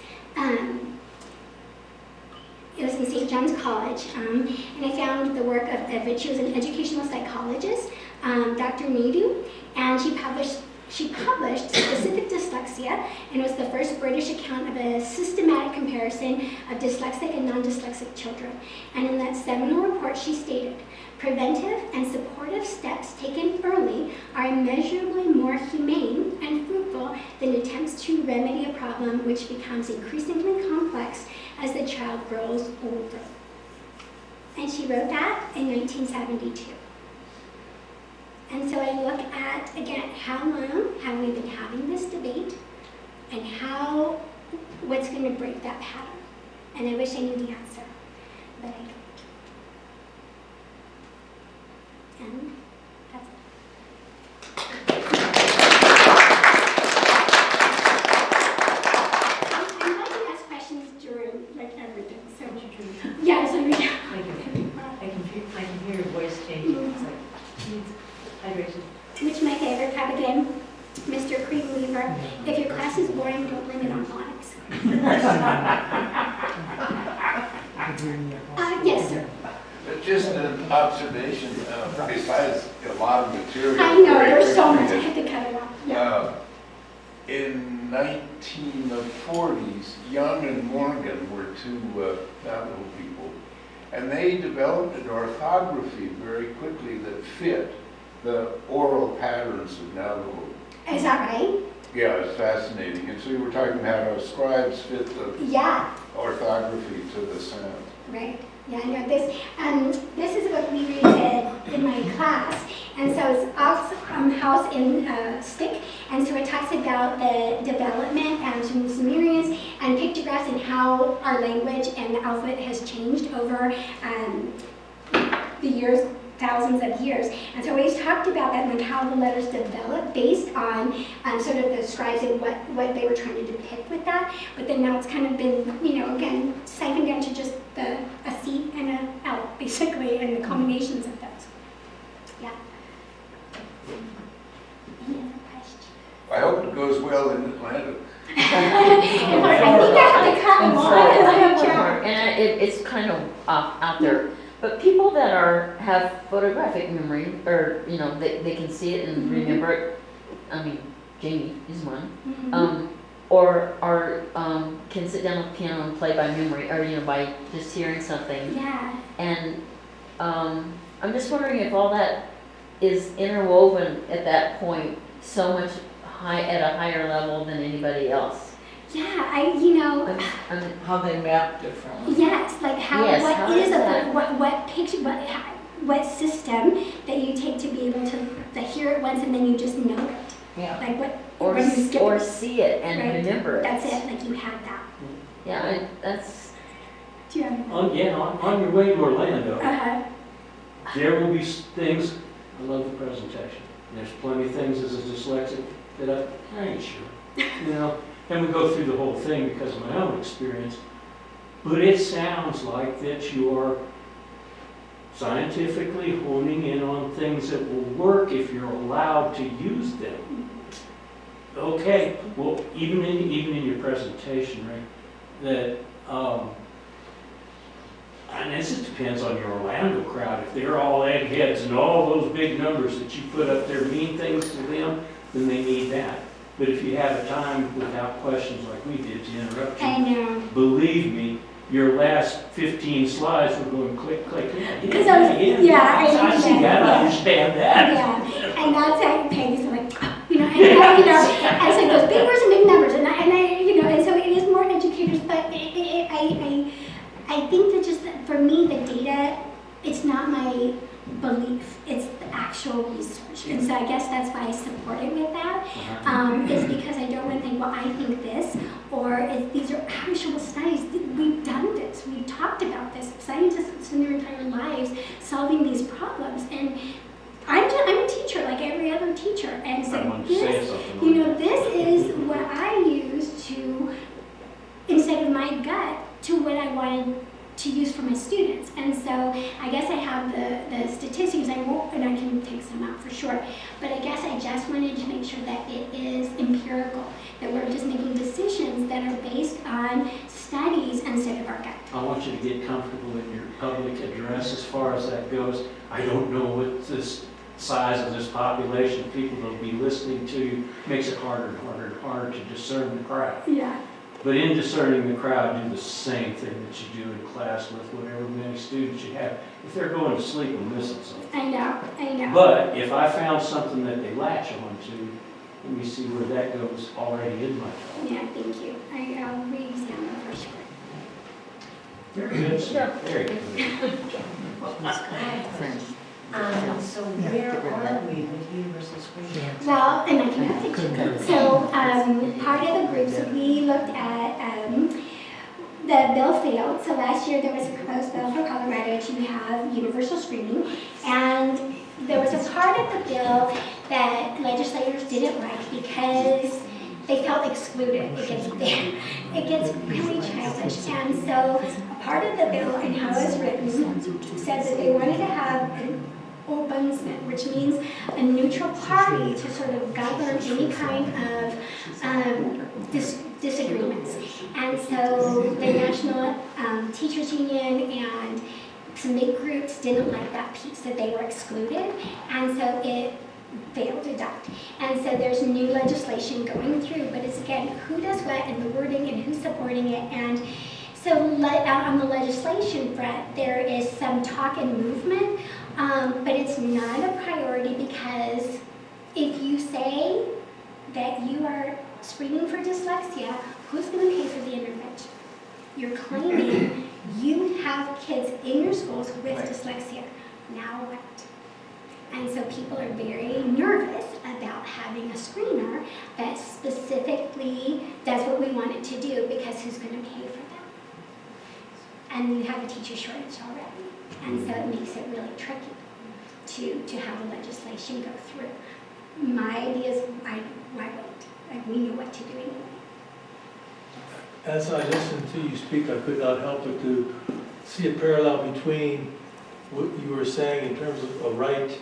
It was in St. John's College, and I found the work of she was an educational psychologist, Dr. Naidu, and she published Specific Dyslexia, and it was the first British account of a systematic comparison of dyslexic and non-dyslexic children. And in that seminal report, she stated, preventive and supportive steps taken early are immeasurably more humane and fruitful than attempts to remedy a problem which becomes increasingly complex as the child grows older. And she wrote that in 1972. And so I look at, again, how long have we been having this debate, and what's going to break that pattern? And I wish I knew the answer, but I don't. And that's I'm glad you ask questions during like everything, so. Yeah, so we I can hear your voice changing. It's like, needs hydration. Which my favorite part again, Mr. Cream Weaver, if your class is boring, don't blame it on phonics. Yes, sir. Just an observation, besides a lot of material. I know, there's so much, I had to cut it off. Yeah. In 1940s, Young and Morgan were two Navajo people, and they developed an orthography very quickly that fit the oral patterns of Navajo. Is that right? Yeah, it's fascinating. And so you were talking about how scribes fit the orthography to the sound. Right. Yeah, I know this. This is what we read in my class, and so it's house in stick, and so it talks about the development and some Sumerians and pictographs and how our language and the alphabet has changed over the years, thousands of years. And so we talked about that, like how the letters developed based on sort of the scribes and what they were trying to depict with that. But then now it's kind of been, again, siphoned down to just a C and a L, basically, and the combinations of those. Yeah. Any other questions? I hope it goes well in Atlanta. I think I have to cut And more so- because I have job. And it's kind of out there. But people that have photographic memory, or they can see it and remember it. I mean, Jamie is one. Or can sit down at the piano and play by memory, or by just hearing something. Yeah. And I'm just wondering if all that is interwoven at that point so much at a higher level than anybody else. Yeah, How they map differently. yes, like how, Yes, what how is is that? what picture, what system that you take to be able to hear it once and then you just know it. Yeah. Like what, Or when you skip or it. see it and Right. remember it. That's it, like you have that. Yeah, that's. Do you have any? On your way to Orlando, Uh-huh. there will be things, I love the presentation. There's plenty of things as a dyslexic that I ain't sure, And we go through the whole thing because of my own experience. But it sounds like that you are scientifically honing in on things that will work if you're allowed to use them. Okay, well, even in your presentation, right, that, and this just depends on your Orlando crowd. If they're all eggheads and all those big numbers that you put up there mean things to them, then they need that. But if you have a time without questions like we did to interrupt you, I know. believe me, your last 15 slides were going click, click, Because I see that, I understand that. Yeah, and that's how Peggy's like, and it's like those big words and big numbers, and and so it is more educators, but I think that just for me, the data, it's not my belief, it's the actual research, and so I guess that's why I support it with that, is because I don't want to think, well, I think this, or these are actual studies, we've done this, we've talked about this, scientists spend their entire lives solving these problems, and I'm a teacher like every other teacher, and so this is what I use to, instead of my gut, to what I wanted to use for my students. And so I guess I have the statistics, and I can take some out for sure, but I guess I just wanted to make sure that it is empirical, that we're just making decisions that are based on studies instead of our gut. I want you to get comfortable in your public address as far as that goes. I don't know what this size of this population of people that will be listening to you makes it harder and harder and harder to discern the crowd. Yeah. But in discerning the crowd, do the same thing that you do in class with whatever many students you have. If they're going to sleep and missing something. I know. But if I found something that they latch on to, let me see where that goes already in my talk. Yeah, thank you. I'll re-examine it for sure. Very good, sir. Very good. So where are we with universal screening? Well, and I can update you. So part of the groups, we looked at the bill failed. So last year there was a proposed bill for Colorado to have universal screening, and there was a part of the bill that legislators didn't like because they felt excluded. It gets really childish. And so a part of the bill and how it was written said that they wanted to have an ombudsman, which means a neutral party to sort of govern any kind of disagreements. And so the National Teachers Union and some big groups didn't like that piece, that they were excluded, and so it failed to adopt. And so there's new legislation going through, but it's again, who does what and the wording and who's supporting it. And so on the legislation front, there is some talk and movement, but it's not a priority, because if you say that you are screening for dyslexia, who's going to pay for the intervention? You're claiming you have kids in your schools with dyslexia. Now what? And so people are very nervous about having a screener that specifically does what we want it to do, because who's going to pay for that? And you have a teacher shortage already. And so it makes it really tricky to have the legislation go through. My idea is, why wait? Like, we know what to do anyway. As I listened to you speak, I could not help but to see a parallel between what you were saying in terms of a right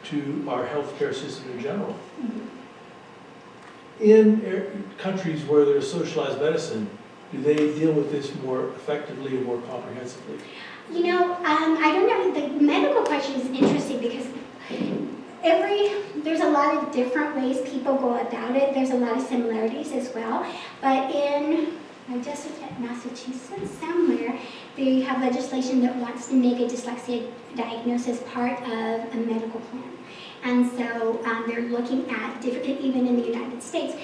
to our healthcare system in general. Mm-hmm. In countries where there's socialized medicine, do they deal with this more effectively and more comprehensively? You know, I don't know. The medical question is interesting, because there's a lot of different ways people go about it. There's a lot of similarities as well. But I just was at Massachusetts somewhere, they have legislation that wants to make a dyslexia diagnosis part of a medical plan. And so they're looking at different, even in the United States,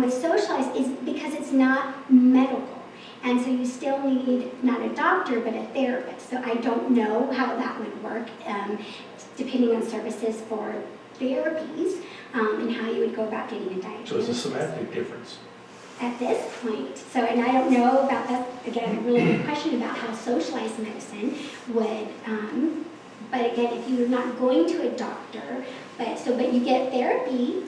with socialized, is because it's not medical. And so you still need not a doctor, but a therapist. So I don't know how that would work, depending on services for therapies, and how you would go about getting a diagnosis. So it's a semantic difference. At this point, so, and I don't know about that, again, a really good question about how socialized medicine would, but again, if you're not going to a doctor, but you get therapy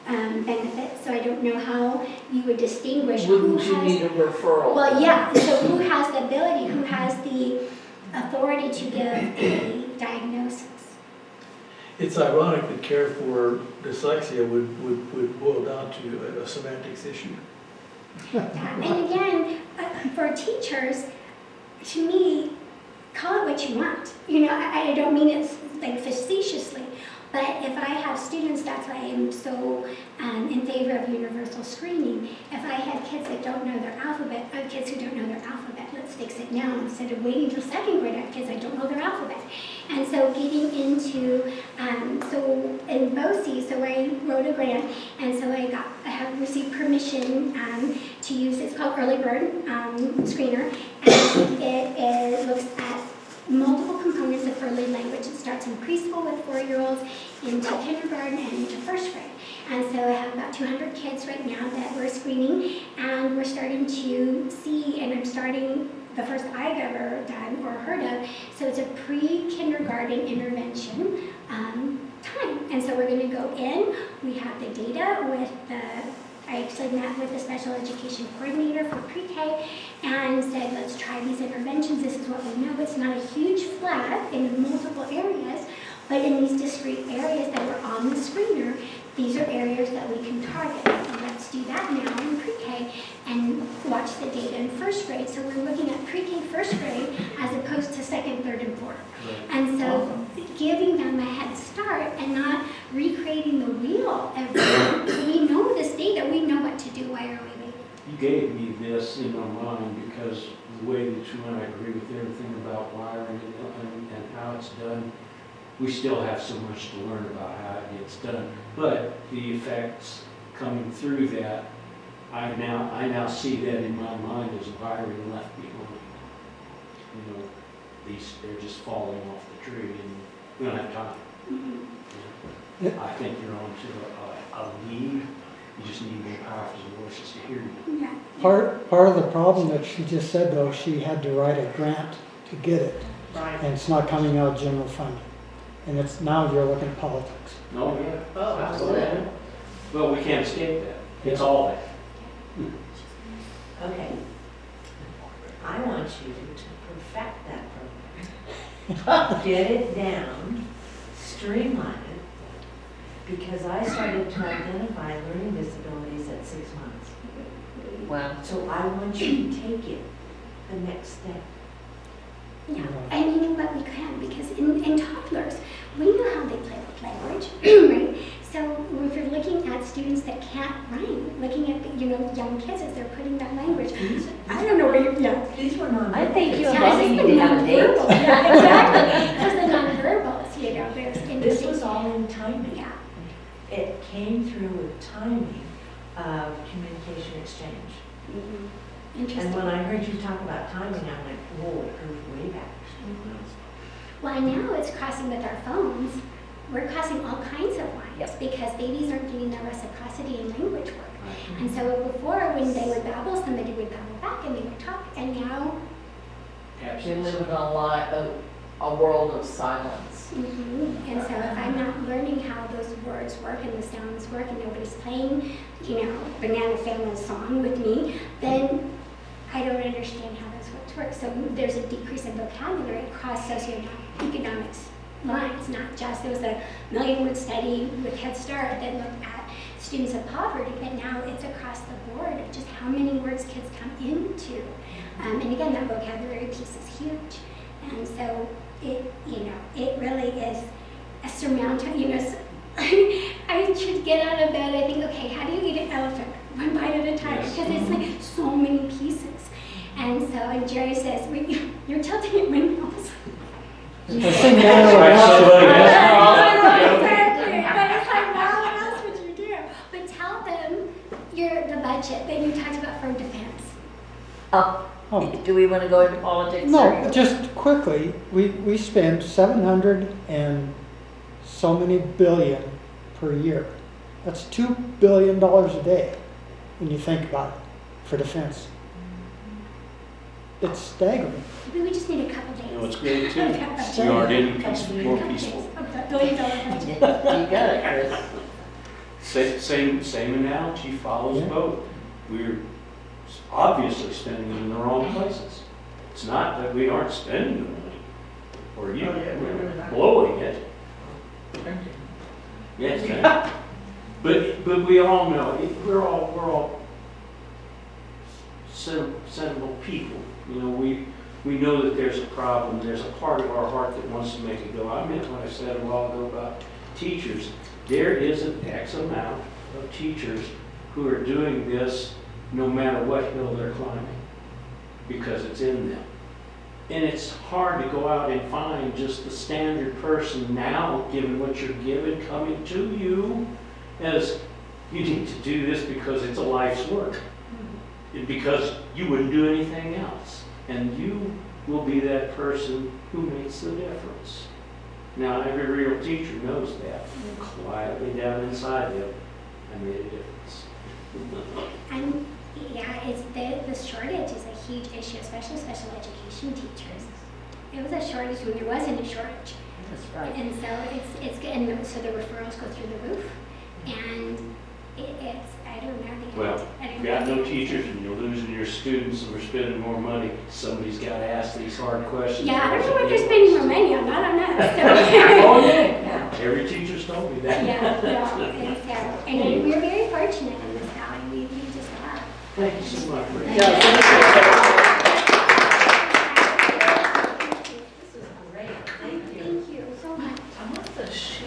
benefits, so I don't know how you would distinguish who Wouldn't you has, need a referral? well, yeah, so who has the ability, who has the authority to give a diagnosis. It's ironic that care for dyslexia would boil down to a semantics issue. And again, for teachers, to me, call it what you want. You know, I don't mean it like facetiously, but if I have students, that's why I'm so in favor of universal screening. If I had kids that don't know their alphabet, kids who don't know their alphabet, let's fix it now instead of waiting till second grade. I have kids that don't know their alphabet. And so getting into, so in BOCES, so I wrote a grant, and so I have received permission to use, it's called Early Bird Screener, and it looks at multiple components of early language. It starts in preschool with 4-year-olds, into kindergarten, and into first grade. And so I have about 200 kids right now that we're screening, and we're starting to see, and I'm starting the first I've ever done or heard of, so it's a pre-kindergarten intervention time. And so we're going to go in, we have the data with I actually met with the special education coordinator for pre-K and said, let's try these interventions. This is what we know. It's not a huge flag in multiple areas, but in these discrete areas that are on the screener, these are areas that we can target. So let's do that now in pre-K and watch the data in first grade. So we're looking at pre-K first grade as opposed to second, third, and fourth. And so giving them a head start and not recreating the wheel every time. We know this data, we know what to do. Why are we waiting? You gave me this in my mind because the way that you and I agree with everything about wiring and how it's done, we still have so much to learn about how it gets done. But the effects coming through that, I now see that in my mind as wiring left behind. You know, they're just falling off the tree and we don't have time. Mm-hmm. I think you're on to a lead You just need more powerful voices to hear you. Yeah. Part of the problem that she just said, though, she had to write a grant to get it, Right. and it's not coming out of general fund. And it's, now you're looking at politics. No, yeah. Oh, absolutely. But we can't escape that. It's all there. Okay. I want you to perfect that program. Get it down, streamline it, because I started to identify learning disabilities at 6 months. Wow. So I want you to take it the next step. Yeah, I mean, what we can, because in toddlers, we know how they play with language, right? So if you're looking at students that can't write, looking at, young kids as they're putting that language, I don't know where you're, These were non. I think you and Yeah, Bobby it's need the to have a date. nonverbal. Yeah, exactly, because the nonverbals, there's This was all in timing. Yeah. It came through with timing of communication exchange. Mhm. And Interesting. when I heard you talk about timing, I'm like, whoa, it goes way back. Well, now it's crossing with our phones. We're crossing all kinds of lines Yep. because babies aren't getting that reciprocity in language work. And so before, when they would babble, somebody would babble back and they would talk. And now, We Absolutely. live in a world of silence. and so if I'm not learning how those words work and the sounds work, and nobody's playing, Banana Family song with me, then I don't understand how those words work. So there's a decrease in vocabulary across socioeconomic lines, not just, there was a million-word study with Head Start that looked at students of poverty, but now it's across the board of just how many words kids come into. And again, that vocabulary piece is huge. And so it really is a surmountable, I should get out of bed, I think, okay, how do you eat an elephant? One bite at a time, because it's like so many pieces. And so, and Jerry says, you're tilting at windmills. Sing that over Exactly, but it's like, wow, what else would you do? But tell them the budget that you talked about for defense. Oh. Do we want to go into politics? No, or- just quickly, we spend 700 and so many billion per year. That's $2 billion a day when you think about it for defense. It's staggering. Maybe we just need a couple days. You know, it's great too. We aren't any more peaceful. $1 billion budget. You got it, Chris. Same analogy follows both. We're obviously spending it in the wrong places. It's not that we aren't spending the money, or you, we're blowing it. Yes, but we all know, we're all sensible people. We know that there's a problem, there's a part of our heart that wants to make it go. I meant what I said a while ago about teachers. There is an X amount of teachers who are doing this no matter what hill they're climbing, because it's in them. And it's hard to go out and find just the standard person now, given what you're given, coming to you as you need to do this because it's a life's work. And because you wouldn't do anything else. And you will be that person who makes the difference. Now, every real teacher knows that. Quietly down inside them, I made a difference. And yeah, the shortage is a huge issue, especially special education teachers. It was a shortage when there wasn't a shortage. That's right. And so it's good, and so the referrals go through the roof. And it's, I don't know. Well, if you got no teachers and you're losing your students and we're spending more money, somebody's got to ask these hard questions. Yeah, I don't know what they're spending more money on, not on us. So. Oh, yeah. Every teacher's told me that. And we're very fortunate in this valley. We just are. Thank you so much, Rick. Yeah,